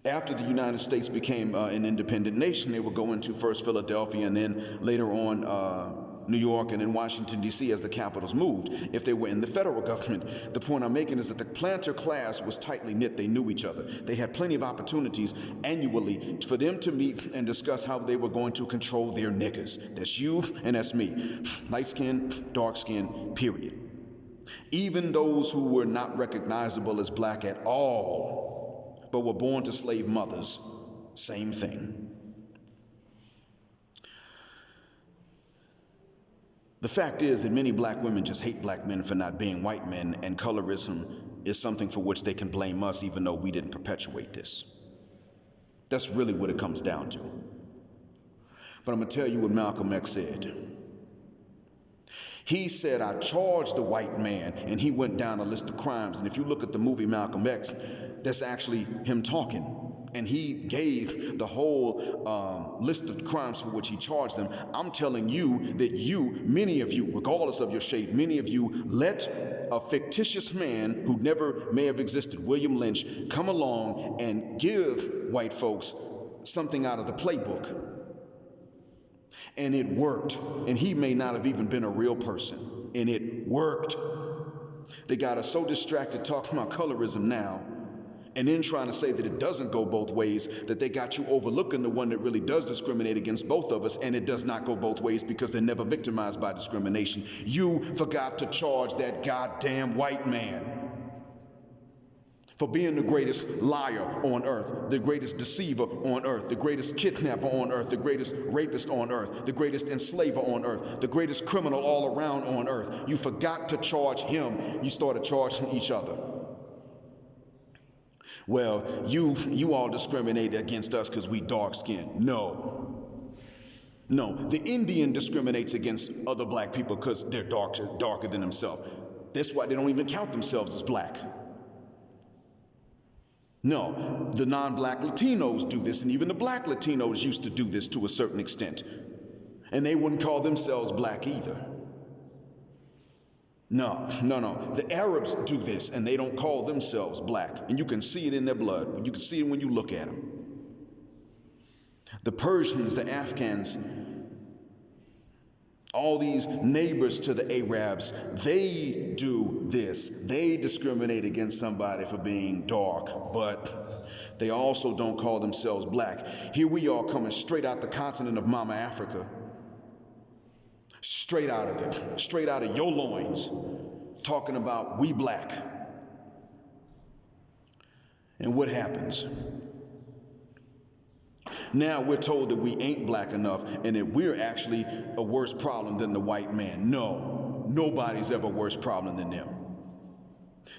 After the United States became an independent nation, they would go into first Philadelphia and then later on New York and then Washington, D.C. as the capitals moved, if they were in the federal government. The point I'm making is that the planter class was tightly knit. They knew each other. They had plenty of opportunities annually for them to meet and discuss how they were going to control their niggas. That's you and that's me. Light skin, dark skin, period. Even those who were not recognizable as black at all, but were born to slave mothers, same thing. The fact is that many black women just hate black men for not being white men, and colorism is something for which they can blame us even though we didn't perpetuate this. That's really what it comes down to. But I'm going to tell you what Malcolm X said. He said, I charged the white man, and he went down a list of crimes. And if you look at the movie Malcolm X, that's actually him talking. And he gave the whole list of crimes for which he charged them. I'm telling you that you, many of you, regardless of your shade, many of you let a fictitious man who never may have existed, William Lynch, come along and give white folks something out of the playbook. And it worked. And he may not have even been a real person. And it worked. They got us so distracted talking about colorism now, and then trying to say that it doesn't go both ways, that they got you overlooking the one that really does discriminate against both of us, and it does not go both ways because they're never victimized by discrimination. You forgot to charge that goddamn white man for being the greatest liar on earth, the greatest deceiver on earth, the greatest kidnapper on earth, the greatest rapist on earth, the greatest enslaver on earth, the greatest criminal all around on earth. You forgot to charge him. You started charging each other. Well, you all discriminate against us because we dark-skinned. No, the Indian discriminates against other black people because they're darker than themselves. That's why they don't even count themselves as black. No, the non-black Latinos do this, and even the black Latinos used to do this to a certain extent. And they wouldn't call themselves black either. No. The Arabs do this, and they don't call themselves black. And you can see it in their blood. You can see it when you look at them. The Persians, the Afghans, all these neighbors to the Arabs, they do this. They discriminate against somebody for being dark, but they also don't call themselves black. Here we are coming straight out the continent of Mama Africa. Straight out of it, straight out of your loins, talking about we black. And what happens? Now we're told that we ain't black enough and that we're actually a worse problem than the white man. No, nobody's ever a worse problem than them.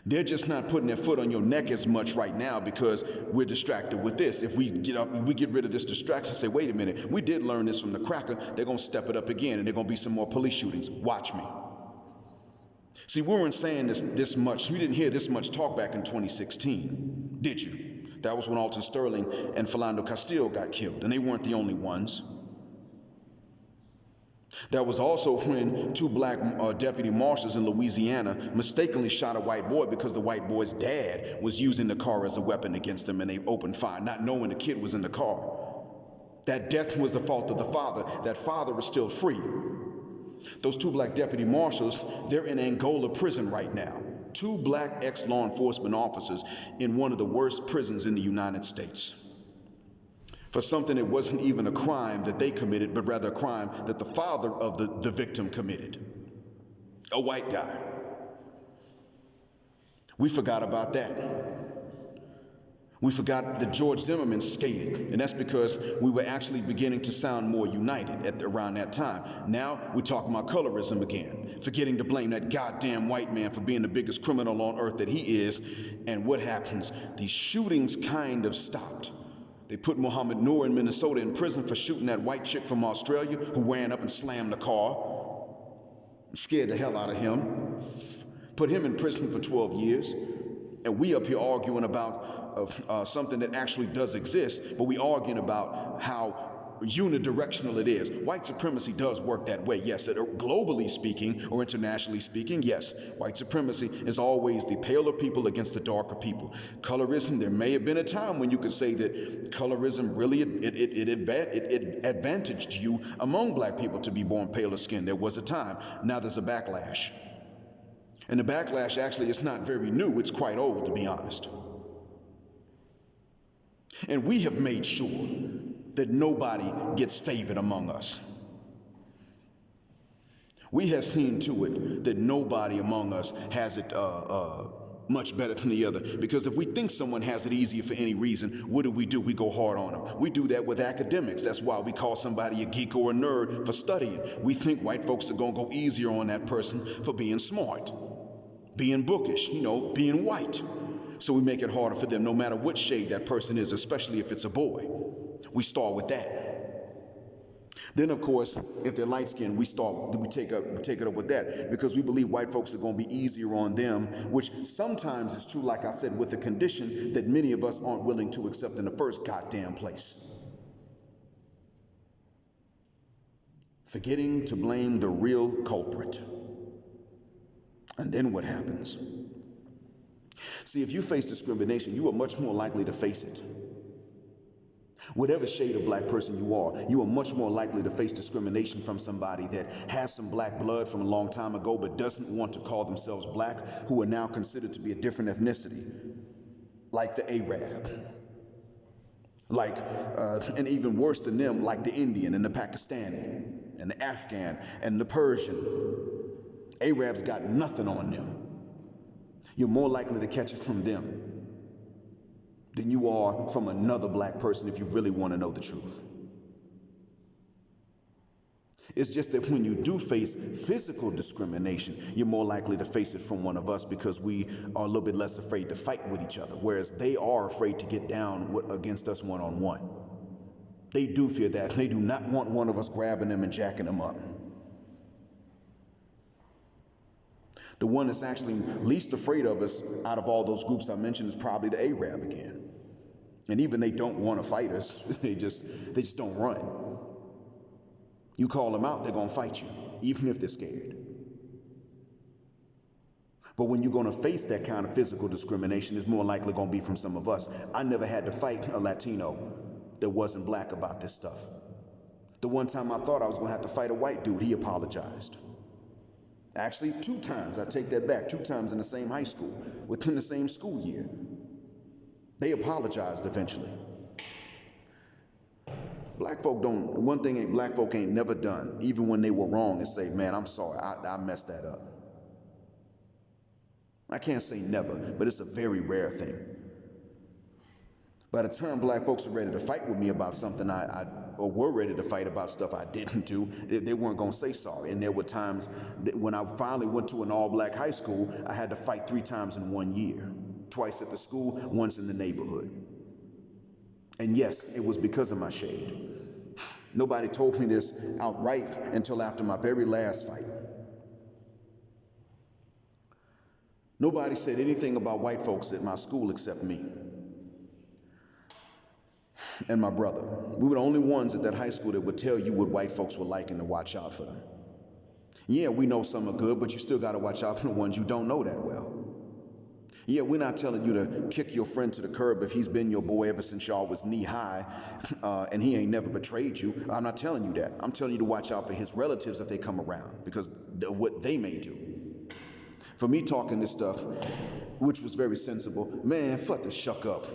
They're just not putting their foot on your neck as much right now because we're distracted with this. If we get rid of this distraction, say, wait a minute, we did learn this from the cracker, they're going to step it up again and there're going to be some more police shootings. Watch me. See, we weren't saying this much. We didn't hear this much talk back in 2016, did you? That was when Alton Sterling and Philando Castile got killed, and they weren't the only ones. That was also when two black deputy marshals in Louisiana mistakenly shot a white boy because the white boy's dad was using the car as a weapon against them, and they opened fire, not knowing the kid was in the car. That death was the fault of the father. That father is still free. Those two black deputy marshals, they're in Angola prison right now. Two black ex-law enforcement officers in one of the worst prisons in the United States. For something that wasn't even a crime that they committed, but rather a crime that the father of the victim committed. A white guy. We forgot about that. We forgot that George Zimmerman skated, and that's because we were actually beginning to sound more united around that time. Now we're talking about colorism again. forgetting to blame that goddamn white man for being the biggest criminal on earth that he is. And what happens? These shootings kind of stopped. They put Muhammad Noor in Minnesota in prison for shooting that white chick from Australia who ran up and slammed the car. Scared the hell out of him. Put him in prison for 12 years. And we up here arguing about something that actually does exist, but we arguing about how unidirectional it is. White supremacy does work that way, yes. Globally speaking or internationally speaking, yes. White supremacy is always the paler people against the darker people. Colorism, there may have been a time when you could say that colorism really it advantaged you among black people to be born paler skinned. There was a time. Now there's a backlash. And the backlash actually is not very new. It's quite old, to be honest. And we have made sure that nobody gets favored among us. We have seen to it that nobody among us has it much better than the other. Because if we think someone has it easier for any reason, what do? We go hard on them. We do that with academics. That's why we call somebody a geek or a nerd for studying. We think white folks are going to go easier on that person for being smart, being bookish, being white. So we make it harder for them no matter what shade that person is, especially if it's a boy. We start with that. Then, of course, if they're light-skinned, we take it up with that because we believe white folks are going to be easier on them, which sometimes is true, like I said, with a condition that many of us aren't willing to accept in the first goddamn place. Forgetting to blame the real culprit. And then what happens? See, if you face discrimination, you are much more likely to face it. Whatever shade of black person you are much more likely to face discrimination from somebody that has some black blood from a long time ago but doesn't want to call themselves black, who are now considered to be a different ethnicity, like the Arab. And even worse than them, like the Indian and the Pakistani and the Afghan and the Persian. Arabs got nothing on them. You're more likely to catch it from them than you are from another black person if you really want to know the truth. It's just that when you do face physical discrimination, you're more likely to face it from one of us because we are a little bit less afraid to fight with each other, whereas they are afraid to get down against us one-on-one. They do fear that. They do not want one of us grabbing them and jacking them up. The one that's actually least afraid of us out of all those groups I mentioned is probably the Arab again. And even they don't want to fight us. They just don't run. You call them out, they're going to fight you, even if they're scared. But when you're going to face that kind of physical discrimination, it's more likely going to be from some of us. I never had to fight a Latino that wasn't black about this stuff. The one time I thought I was going to have to fight a white dude, he apologized. Actually, 2 times, I take that back, 2 times in the same high school, within the same school year. They apologized eventually. Black folk ain't never done, even when they were wrong, and say, man, I'm sorry, I messed that up. I can't say never, but it's a very rare thing. By the time black folks are ready to fight with me about something or were ready to fight about stuff I didn't do, they weren't going to say sorry. And there were times that when I finally went to an all-black high school, I had to fight 3 times in 1 year. Twice at the school, once in the neighborhood. And yes, it was because of my shade. Nobody told me this outright until after my very last fight. Nobody said anything about white folks at my school except me and my brother. We were the only ones at that high school that would tell you what white folks were like and to watch out for them. Yeah, we know some are good, but you still got to watch out for the ones you don't know that well. Yeah, we're not telling you to kick your friend to the curb if he's been your boy ever since y'all was knee high and he ain't never betrayed you. I'm not telling you that. I'm telling you to watch out for his relatives if they come around because of what they may do. For me talking this stuff, which was very sensible, man, fuck the shuck up.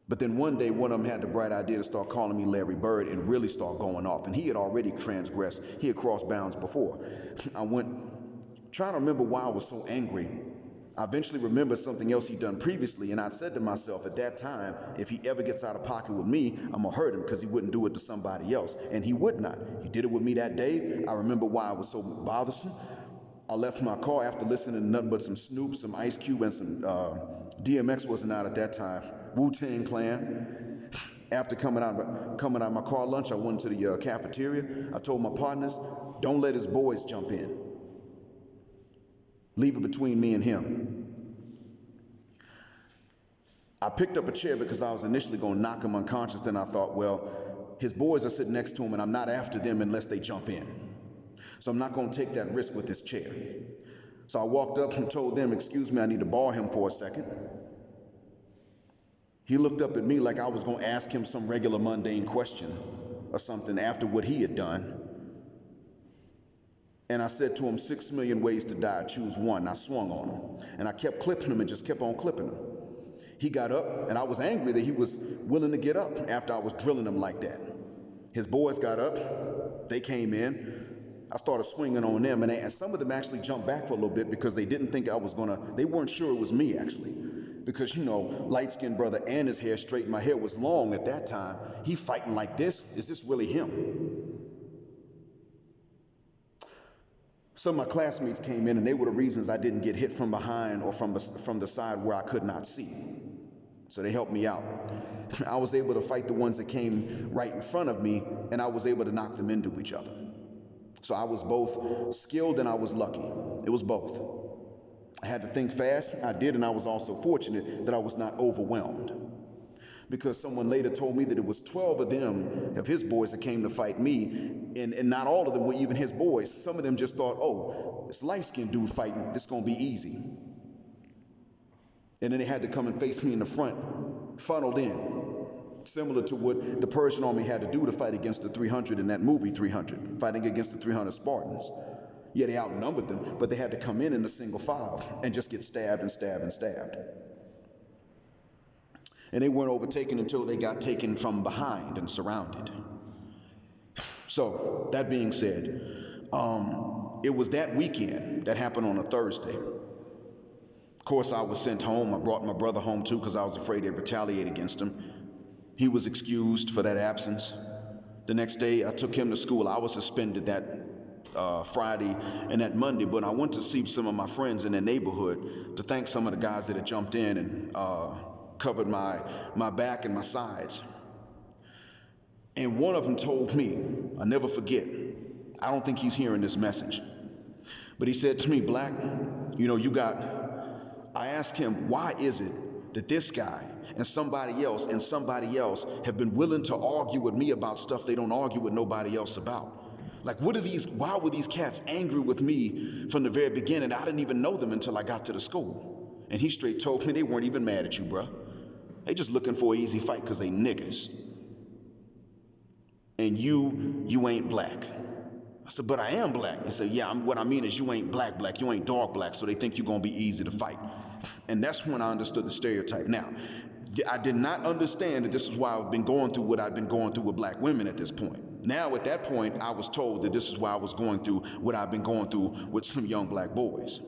But then one day, one of them had the bright idea to start calling me Larry Bird and really start going off. And he had already transgressed. He had crossed bounds before. I went trying to remember why I was so angry. I eventually remembered something else he'd done previously, and I'd said to myself at that time, if he ever gets out of pocket with me, I'm gonna hurt him because he wouldn't do it to somebody else. And he would not. He did it with me that day. I remember why it was so bothersome. I left my car after listening to nothing but some Snoop, some Ice Cube, and some DMX wasn't out at that time. Wu-Tang Clan. After coming out of my car lunch, I went to the cafeteria. I told my partners, don't let his boys jump in. Leave it between me and him. I picked up a chair because I was initially going to knock him unconscious. Then I thought, well, his boys are sitting next to him and I'm not after them unless they jump in. So I'm not going to take that risk with this chair. So I walked up and told them, excuse me, I need to borrow him for a second. He looked up at me like I was going to ask him some regular mundane question or something after what he had done. And I said to him, 6 million ways to die, choose one. And I swung on him. And I kept clipping him and just kept on clipping him. He got up, and I was angry that he was willing to get up after I was drilling him like that. His boys got up. They came in. I started swinging on them, and some of them actually jumped back for a little bit because they didn't think I was they weren't sure it was me, actually. Because, you know, light-skinned brother and his hair straight, my hair was long at that time. He fighting like this. Is this really him? Some of my classmates came in, and they were the reasons I didn't get hit from behind or from the side where I could not see. So they helped me out. I was able to fight the ones that came right in front of me, and I was able to knock them into each other. So I was both skilled and I was lucky. It was both. I had to think fast. I did, and I was also fortunate that I was not overwhelmed. Because someone later told me that it was 12 of his boys that came to fight me, and not all of them were even his boys. Some of them just thought, oh, this light-skinned dude fighting, this is gonna be easy. And then they had to come and face me in the front, funneled in, similar to what the Persian army had to do to fight against the 300 in that movie 300, fighting against the 300 Spartans. Yeah, they outnumbered them, but they had to come in a single file and just get stabbed and stabbed and stabbed. And they weren't overtaken until they got taken from behind and surrounded. So, that being said, it was that weekend that happened on a Thursday. Of course, I was sent home. I brought my brother home too because I was afraid they'd retaliate against him. He was excused for that absence. The next day, I took him to school. I was suspended that Friday and that Monday, but I went to see some of my friends in the neighborhood to thank some of the guys that had jumped in and covered my back and my sides. And one of them told me, I'll never forget, I don't think he's hearing this message, but he said to me, Black, you know, I asked him, why is it that this guy and somebody else have been willing to argue with me about stuff they don't argue with nobody else about? Like, why were these cats angry with me from the very beginning? I didn't even know them until I got to the school. And he straight told me they weren't even mad at you, bruh. They just looking for an easy fight because they niggas. And you ain't black. I said, but I am black. He said, yeah, what I mean is you ain't black, you ain't dark black, so they think you're gonna be easy to fight. And that's when I understood the stereotype. Now, I did not understand that this is why I've been going through what I've been going through with black women at this point. Now, at that point, I was told that this is why I was going through what I've been going through with some young black boys.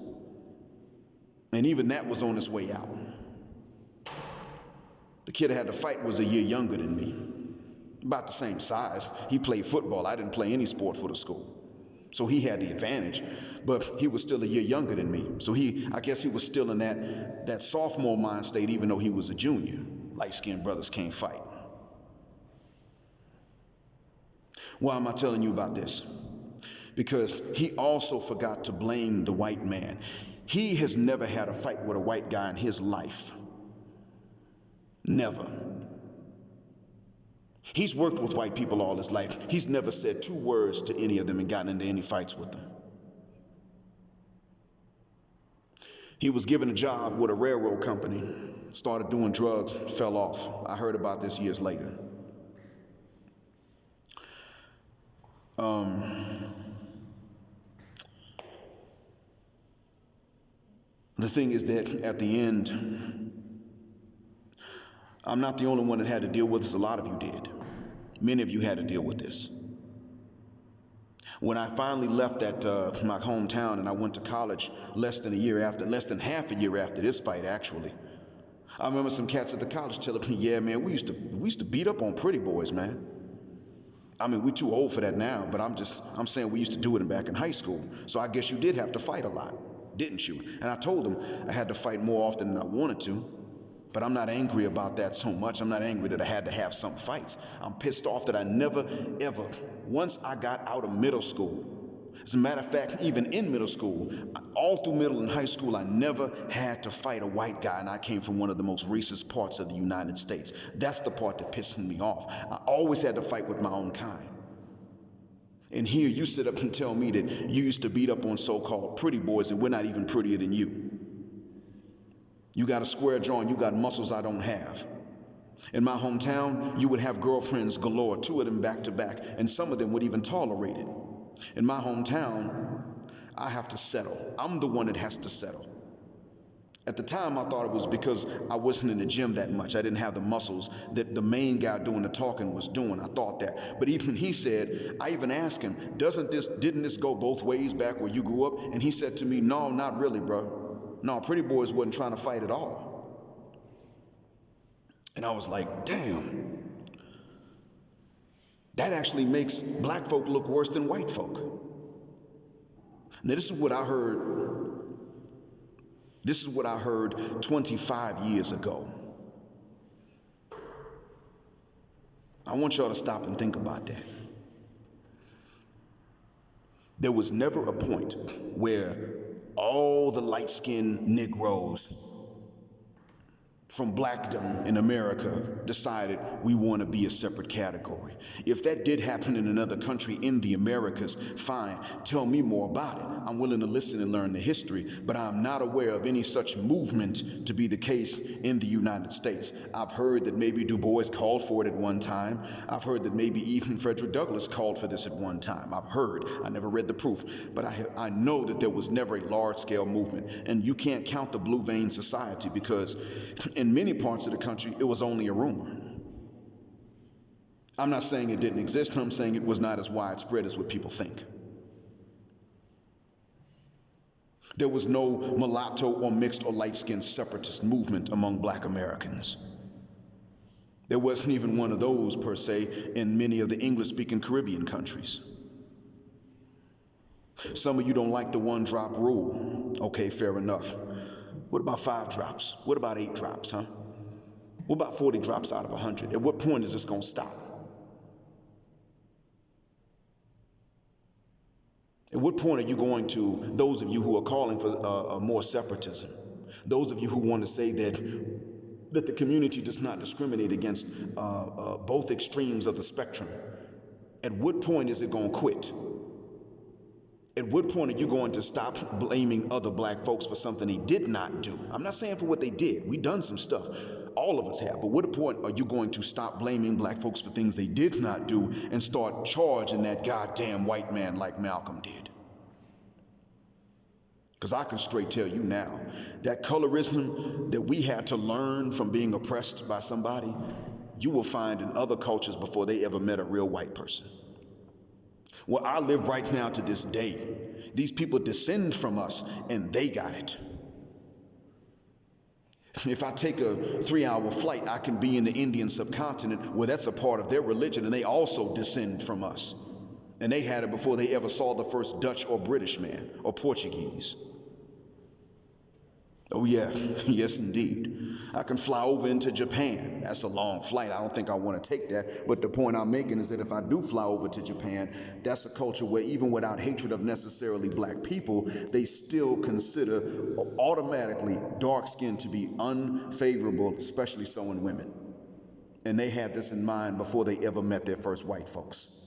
And even that was on its way out. The kid I had to fight was a year younger than me, about the same size. He played football. I didn't play any sport for the school. So he had the advantage, but he was still a year younger than me. So I guess he was still in that sophomore mind state, even though he was a junior. Light-skinned brothers can't fight. Why am I telling you about this? Because he also forgot to blame the white man. He has never had a fight with a white guy in his life. Never. He's worked with white people all his life. He's never said 2 words to any of them and gotten into any fights with them. He was given a job with a railroad company, started doing drugs, fell off. I heard about this years later. The thing is that at the end, I'm not the only one that had to deal with this. A lot of you did. Many of you had to deal with this. When I finally left my hometown and I went to college less than half a year after this fight, actually, I remember some cats at the college telling me, yeah, man, we used to beat up on pretty boys, man. I mean, we're too old for that now, but I'm saying we used to do it back in high school. So I guess you did have to fight a lot, didn't you? And I told them I had to fight more often than I wanted to, but I'm not angry about that so much. I'm not angry that I had to have some fights. I'm pissed off that I never, ever, once I got out of middle school, as a matter of fact, even in middle school, all through middle and high school, I never had to fight a white guy, and I came from one of the most racist parts of the United States. That's the part that pisses me off. I always had to fight with my own kind. And here you sit up and tell me that you used to beat up on so-called pretty boys, and we're not even prettier than you. You got a square jaw and you got muscles I don't have. In my hometown, you would have girlfriends galore, 2 of them back to back, and some of them would even tolerate it. In my hometown, I have to settle. I'm the one that has to settle. At the time, I thought it was because I wasn't in the gym that much. I didn't have the muscles that the main guy doing the talking was doing. I thought that. But even he said, I even asked him, didn't this go both ways back where you grew up? And he said to me, no, not really, bro. No, pretty boys wasn't trying to fight at all. And I was like, damn. That actually makes black folk look worse than white folk. Now, this is what I heard. This is what I heard 25 years ago. I want y'all to stop and think about that. There was never a point where all the light-skinned Negroes from blackdom in America decided we want to be a separate category. If that did happen in another country in the Americas, fine, tell me more about it. I'm willing to listen and learn the history, but I'm not aware of any such movement to be the case in the United States. I've heard that maybe Du Bois called for it at one time. I've heard that maybe even Frederick Douglass called for this at one time. I've heard, I never read the proof, but I know that there was never a large-scale movement. And you can't count the Blue Vein Society because in many parts of the country, it was only a rumor. I'm not saying it didn't exist. I'm saying it was not as widespread as what people think. There was no mulatto or mixed or light-skinned separatist movement among black Americans. There wasn't even one of those, per se, in many of the English-speaking Caribbean countries. Some of you don't like the 1-drop rule. Okay, fair enough. What about 5 drops? What about 8 drops, huh? What about 40 drops out of 100? At what point is this going to stop? At what point are you going to, those of you who are calling for more separatism, those of you who want to say that the community does not discriminate against both extremes of the spectrum, at what point is it going to quit? At what point are you going to stop blaming other black folks for something they did not do? I'm not saying for what they did. We've done some stuff. All of us have. But what point are you going to stop blaming black folks for things they did not do and start charging that goddamn white man like Malcolm did? Because I can straight tell you now, that colorism that we had to learn from being oppressed by somebody, you will find in other cultures before they ever met a real white person. Where I live right now to this day, these people descend from us and they got it. If I take a 3-hour flight, I can be in the Indian subcontinent where that's a part of their religion and they also descend from us. And they had it before they ever saw the first Dutch or British man or Portuguese. Oh yeah, yes indeed. I can fly over into Japan. That's a long flight. I don't think I want to take that. But the point I'm making is that if I do fly over to Japan, that's a culture where even without hatred of necessarily black people, they still consider automatically dark skin to be unfavorable, especially so in women. And they had this in mind before they ever met their first white folks.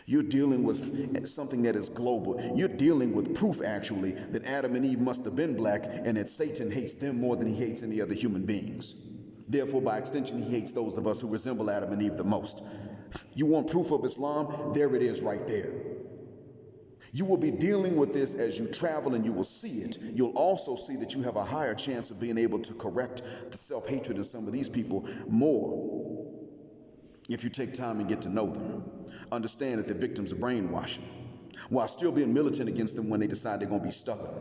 You're dealing with something that is global. You're dealing with proof, actually, that Adam and Eve must have been black and that Satan hates them more than he hates any other human beings. Therefore, by extension, he hates those of us who resemble Adam and Eve the most. You want proof of Islam? There it is right there. You will be dealing with this as you travel and you will see it. You'll also see that you have a higher chance of being able to correct the self-hatred in some of these people more if you take time and get to know them. understand that they're victims of brainwashing, while still being militant against them when they decide they're going to be stubborn.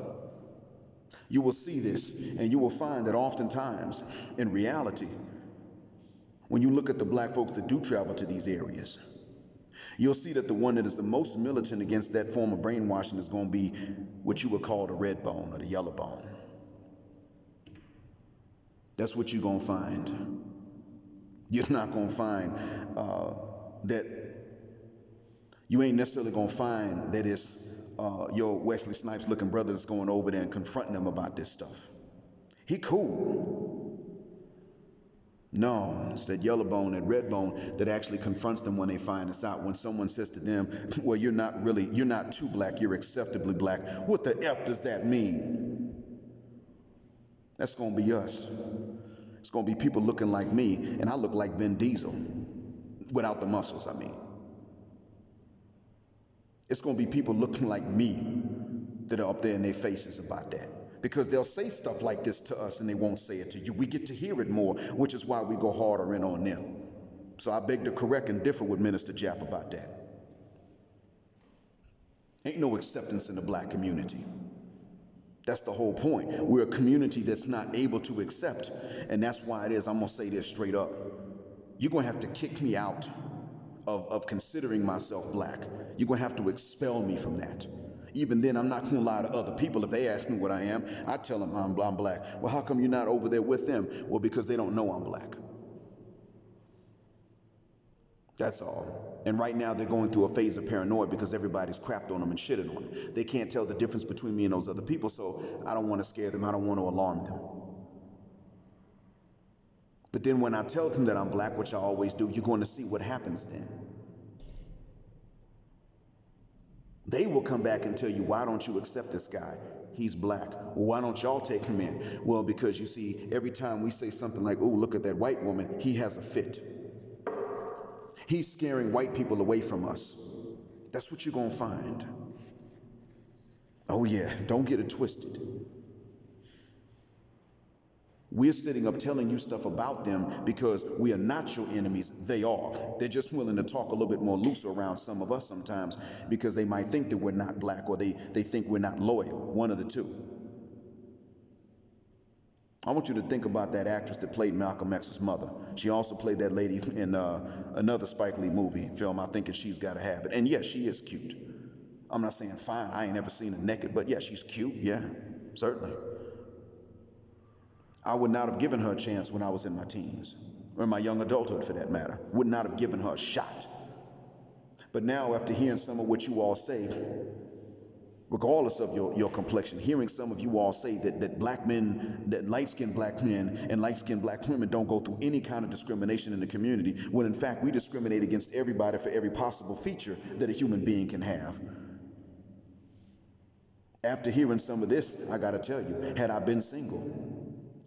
You will see this, and you will find that oftentimes, in reality, when you look at the black folks that do travel to these areas, you'll see that the one that is the most militant against that form of brainwashing is going to be what you would call the red bone or the yellow bone. That's what you're going to find. You're not going to find that you ain't necessarily going to find that it's your Wesley Snipes looking brother that's going over there and confronting them about this stuff. He cool. No, it's that yellow bone and red bone that actually confronts them when they find this out. When someone says to them, well, you're not too black, you're acceptably black. What the F does that mean? That's going to be us. It's going to be people looking like me, and I look like Vin Diesel, without the muscles, I mean. It's going to be people looking like me that are up there in their faces about that. Because they'll say stuff like this to us and they won't say it to you. We get to hear it more, which is why we go harder in on them. So I beg to correct and differ with Minister Jap about that. Ain't no acceptance in the black community. That's the whole point. We're a community that's not able to accept. And that's why it is, I'm going to say this straight up. You're going to have to kick me out of considering myself black. You're going to have to expel me from that. Even then, I'm not going to lie to other people. If they ask me what I am, I tell them I'm black. Well, how come you're not over there with them? Well, because they don't know I'm black. That's all. And right now, they're going through a phase of paranoia because everybody's crapped on them and shitted on them. They can't tell the difference between me and those other people, so I don't want to scare them. I don't want to alarm them. But then when I tell them that I'm black, which I always do, you're going to see what happens then. They will come back and tell you, why don't you accept this guy? He's black. Well, why don't y'all take him in? Well, because you see, every time we say something like, oh, look at that white woman, he has a fit. He's scaring white people away from us. That's what you're going to find. Oh yeah, don't get it twisted. We're sitting up telling you stuff about them because we are not your enemies. They are. They're just willing to talk a little bit more loose around some of us sometimes because they might think that we're not black or they think we're not loyal. One of the two. I want you to think about that actress that played Malcolm X's mother. She also played that lady in another Spike Lee movie film, I Think She's Gotta Have It. And yes, she is cute. I'm not saying fine. I ain't ever seen her naked, but yeah, she's cute. Yeah, certainly. I would not have given her a chance when I was in my teens, or in my young adulthood for that matter. Would not have given her a shot. But now, after hearing some of what you all say, regardless of your complexion, hearing some of you all say that black men, that light-skinned black men and light-skinned black women don't go through any kind of discrimination in the community, when in fact we discriminate against everybody for every possible feature that a human being can have. After hearing some of this, I gotta tell you, had I been single,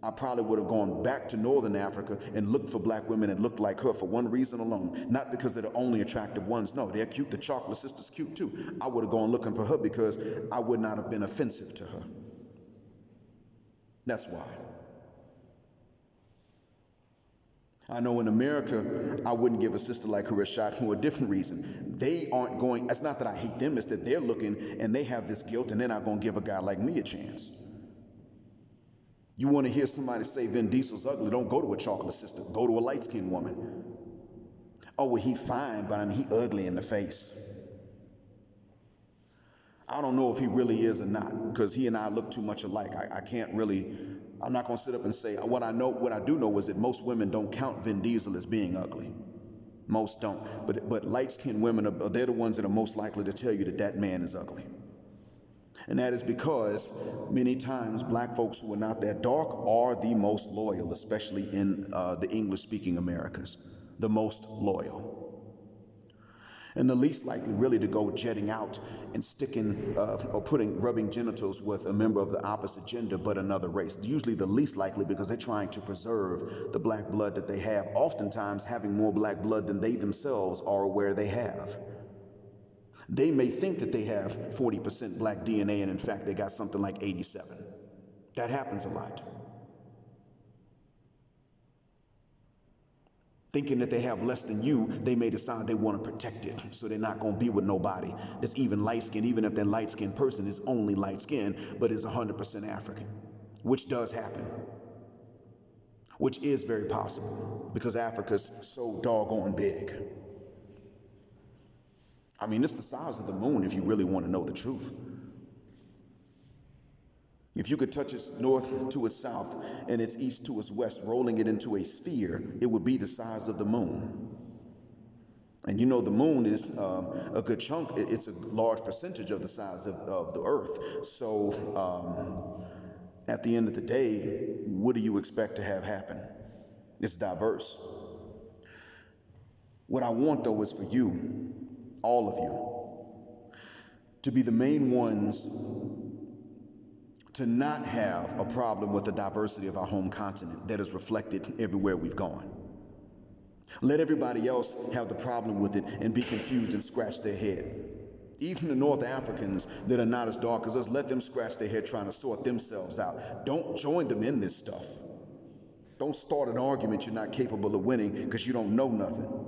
I probably would have gone back to Northern Africa and looked for black women that looked like her for one reason alone. Not because they're the only attractive ones. No, they're cute. The Chocolate Sister's cute too. I would have gone looking for her because I would not have been offensive to her. That's why. I know in America, I wouldn't give a sister like her a shot for a different reason. They aren't going, it's not that I hate them, it's that they're looking and they have this guilt and they're not going to give a guy like me a chance. You want to hear somebody say Vin Diesel's ugly, don't go to a Chocolate Sister. Go to a light-skinned woman. Oh, well, he fine, but I mean, he ugly in the face. I don't know if he really is or not, because he and I look too much alike. I can't really, I'm not going to sit up and say, what I do know is that most women don't count Vin Diesel as being ugly. Most don't. But light-skinned women, they're the ones that are most likely to tell you that that man is ugly. And that is because many times black folks who are not that dark are the most loyal, especially in the English-speaking Americas, the most loyal. And the least likely really to go jetting out and sticking or rubbing genitals with a member of the opposite gender but another race. Usually the least likely because they're trying to preserve the black blood that they have, oftentimes having more black blood than they themselves are aware they have. They may think that they have 40% black DNA, and in fact, they got something like 87. That happens a lot. Thinking that they have less than you, they may decide they want to protect it. So they're not going to be with nobody that's even light-skinned, even if that light-skinned person is only light-skinned, but is 100% African, which does happen, which is very possible because Africa's so doggone big. I mean, it's the size of the moon if you really want to know the truth. If you could touch its north to its south and its east to its west, rolling it into a sphere, it would be the size of the moon. And you know the moon is a good chunk. It's a large percentage of the size of the earth. So at the end of the day, what do you expect to have happen? It's diverse. What I want, though, is for you, all of you, to be the main ones to not have a problem with the diversity of our home continent that is reflected everywhere we've gone. Let everybody else have the problem with it and be confused and scratch their head. Even the North Africans that are not as dark as us, let them scratch their head trying to sort themselves out. Don't join them in this stuff. Don't start an argument you're not capable of winning because you don't know nothing.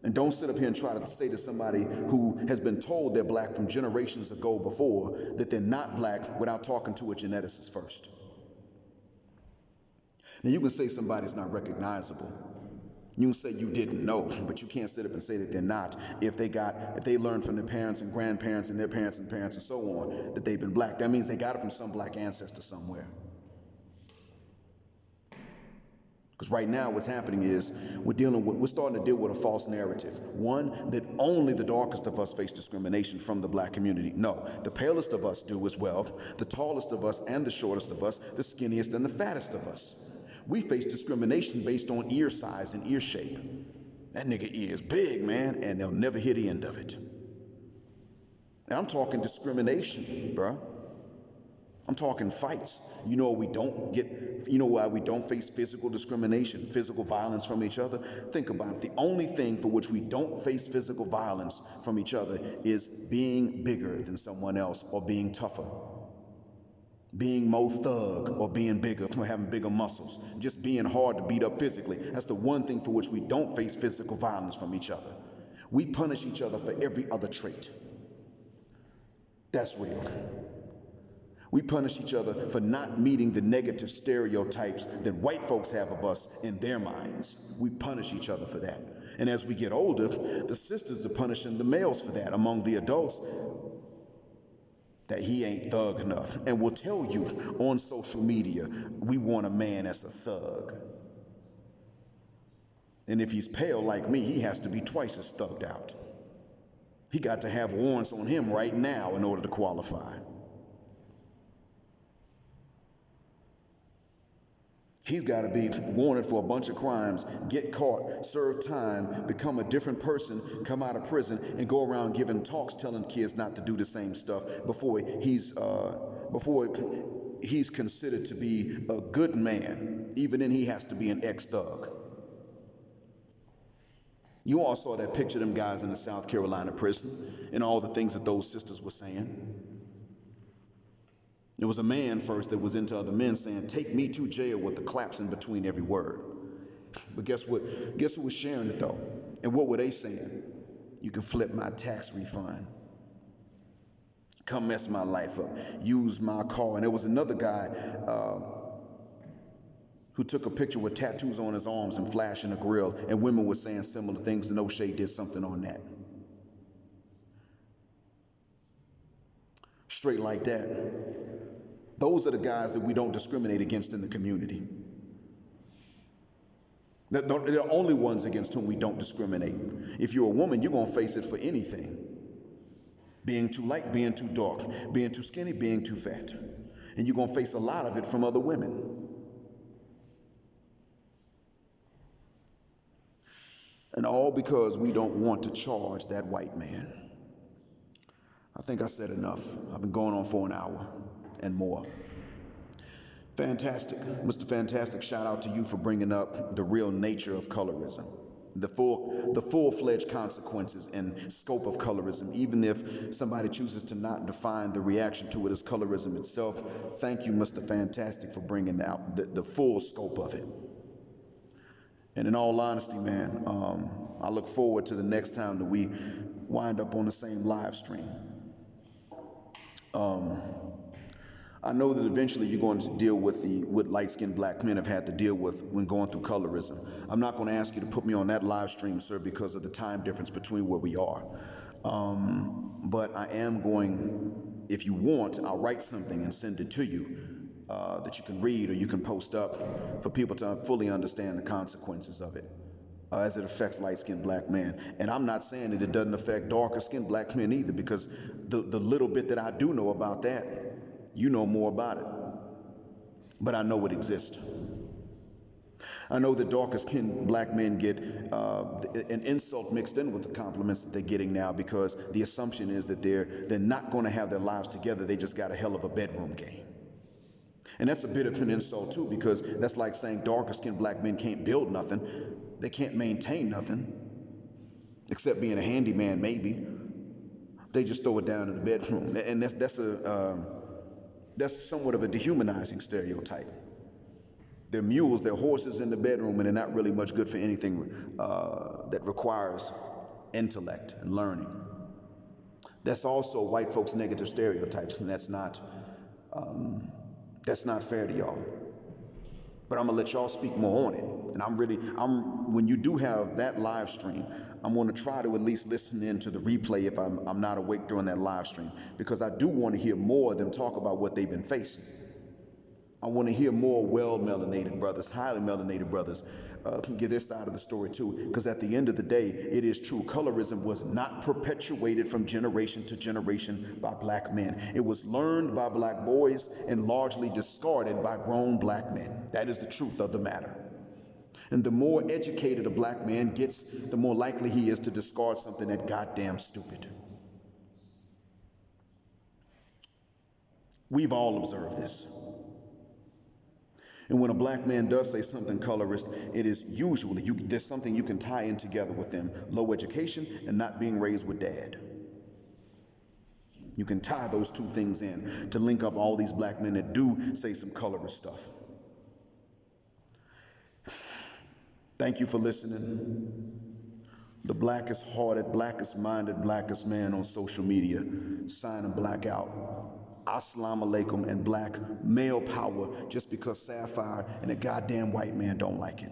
And don't sit up here and try to say to somebody who has been told they're black from generations ago before that they're not black without talking to a geneticist first. Now you can say somebody's not recognizable. You can say you didn't know, but you can't sit up and say that they're not if they learned from their parents and grandparents and their parents and parents and so on that they've been black. That means they got it from some black ancestor somewhere. Because right now what's happening is we're starting to deal with a false narrative. One, that only the darkest of us face discrimination from the black community. No, the palest of us do as well, the tallest of us and the shortest of us, the skinniest and the fattest of us. We face discrimination based on ear size and ear shape. That nigga ear is big, man, and they'll never hear the end of it. And I'm talking discrimination, bruh. I'm talking fights. You know why we don't face physical discrimination, physical violence from each other? Think about it. The only thing for which we don't face physical violence from each other is being bigger than someone else or being tougher. Being more thug or being bigger, or having bigger muscles. Just being hard to beat up physically. That's the one thing for which we don't face physical violence from each other. We punish each other for every other trait. That's real. We punish each other for not meeting the negative stereotypes that white folks have of us in their minds. We punish each other for that. And as we get older, the sisters are punishing the males for that among the adults, that he ain't thug enough. And will tell you on social media, we want a man that's a thug. And if he's pale like me, he has to be twice as thugged out. He got to have warrants on him right now in order to qualify. He's got to be wanted for a bunch of crimes, get caught, serve time, become a different person, come out of prison, and go around giving talks telling kids not to do the same stuff before he's considered to be a good man. Even then, he has to be an ex-thug. You all saw that picture of them guys in the South Carolina prison and all the things that those sisters were saying. There was a man first that was into other men saying, "Take me to jail," with the claps in between every word. But guess what? Guess who was sharing it though? And what were they saying? "You can flip my tax refund. Come mess my life up. Use my car." And there was another guy who took a picture with tattoos on his arms and flashing a grill, and women were saying similar things, and O'Shea did something on that. Straight like that. Those are the guys that we don't discriminate against in the community. They're the only ones against whom we don't discriminate. If you're a woman, you're going to face it for anything. Being too light, being too dark, being too skinny, being too fat. And you're going to face a lot of it from other women. And all because we don't want to charge that white man. I think I said enough. I've been going on for an hour and more. Fantastic. Mr. Fantastic, shout out to you for bringing up the real nature of colorism, the full-fledged consequences and scope of colorism, even if somebody chooses to not define the reaction to it as colorism itself. Thank you, Mr. Fantastic, for bringing out the full scope of it. And in all honesty, man, I look forward to the next time that we wind up on the same live stream. I know that eventually you're going to deal with what light-skinned black men have had to deal with when going through colorism. I'm not going to ask you to put me on that live stream, sir, because of the time difference between where we are. But I am going, if you want, I'll write something and send it to you that you can read or you can post up for people to fully understand the consequences of it as it affects light-skinned black men. And I'm not saying that it doesn't affect darker-skinned black men either, because the little bit that I do know about that, you know more about it. But I know it exists. I know that darker-skinned black men get an insult mixed in with the compliments that they're getting now, because the assumption is that they're not going to have their lives together. They just got a hell of a bedroom game. And that's a bit of an insult too, because that's like saying darker-skinned black men can't build nothing. They can't maintain nothing, except being a handyman maybe. They just throw it down in the bedroom. And that's somewhat of a dehumanizing stereotype. They're mules, they're horses in the bedroom, and they're not really much good for anything that requires intellect and learning. That's also white folks' negative stereotypes, and that's not fair to y'all. But I'm gonna let y'all speak more on it. And when you do have that live stream, I'm going to try to at least listen in to the replay if I'm not awake during that live stream, because I do want to hear more of them talk about what they've been facing. I want to hear more well-melanated brothers, highly melanated brothers, give their side of the story too, because at the end of the day, it is true. Colorism was not perpetuated from generation to generation by black men. It was learned by black boys and largely discarded by grown black men. That is the truth of the matter. And the more educated a black man gets, the more likely he is to discard something that goddamn stupid. We've all observed this. And when a black man does say something colorist, it is usually, there's something you can tie in together with them: low education and not being raised with dad. You can tie those two things in to link up all these black men that do say some colorist stuff. Thank you for listening. The blackest hearted, blackest minded, blackest man on social media, signing black out. Assalamu alaikum and black male power, just because Sapphire and a goddamn white man don't like it.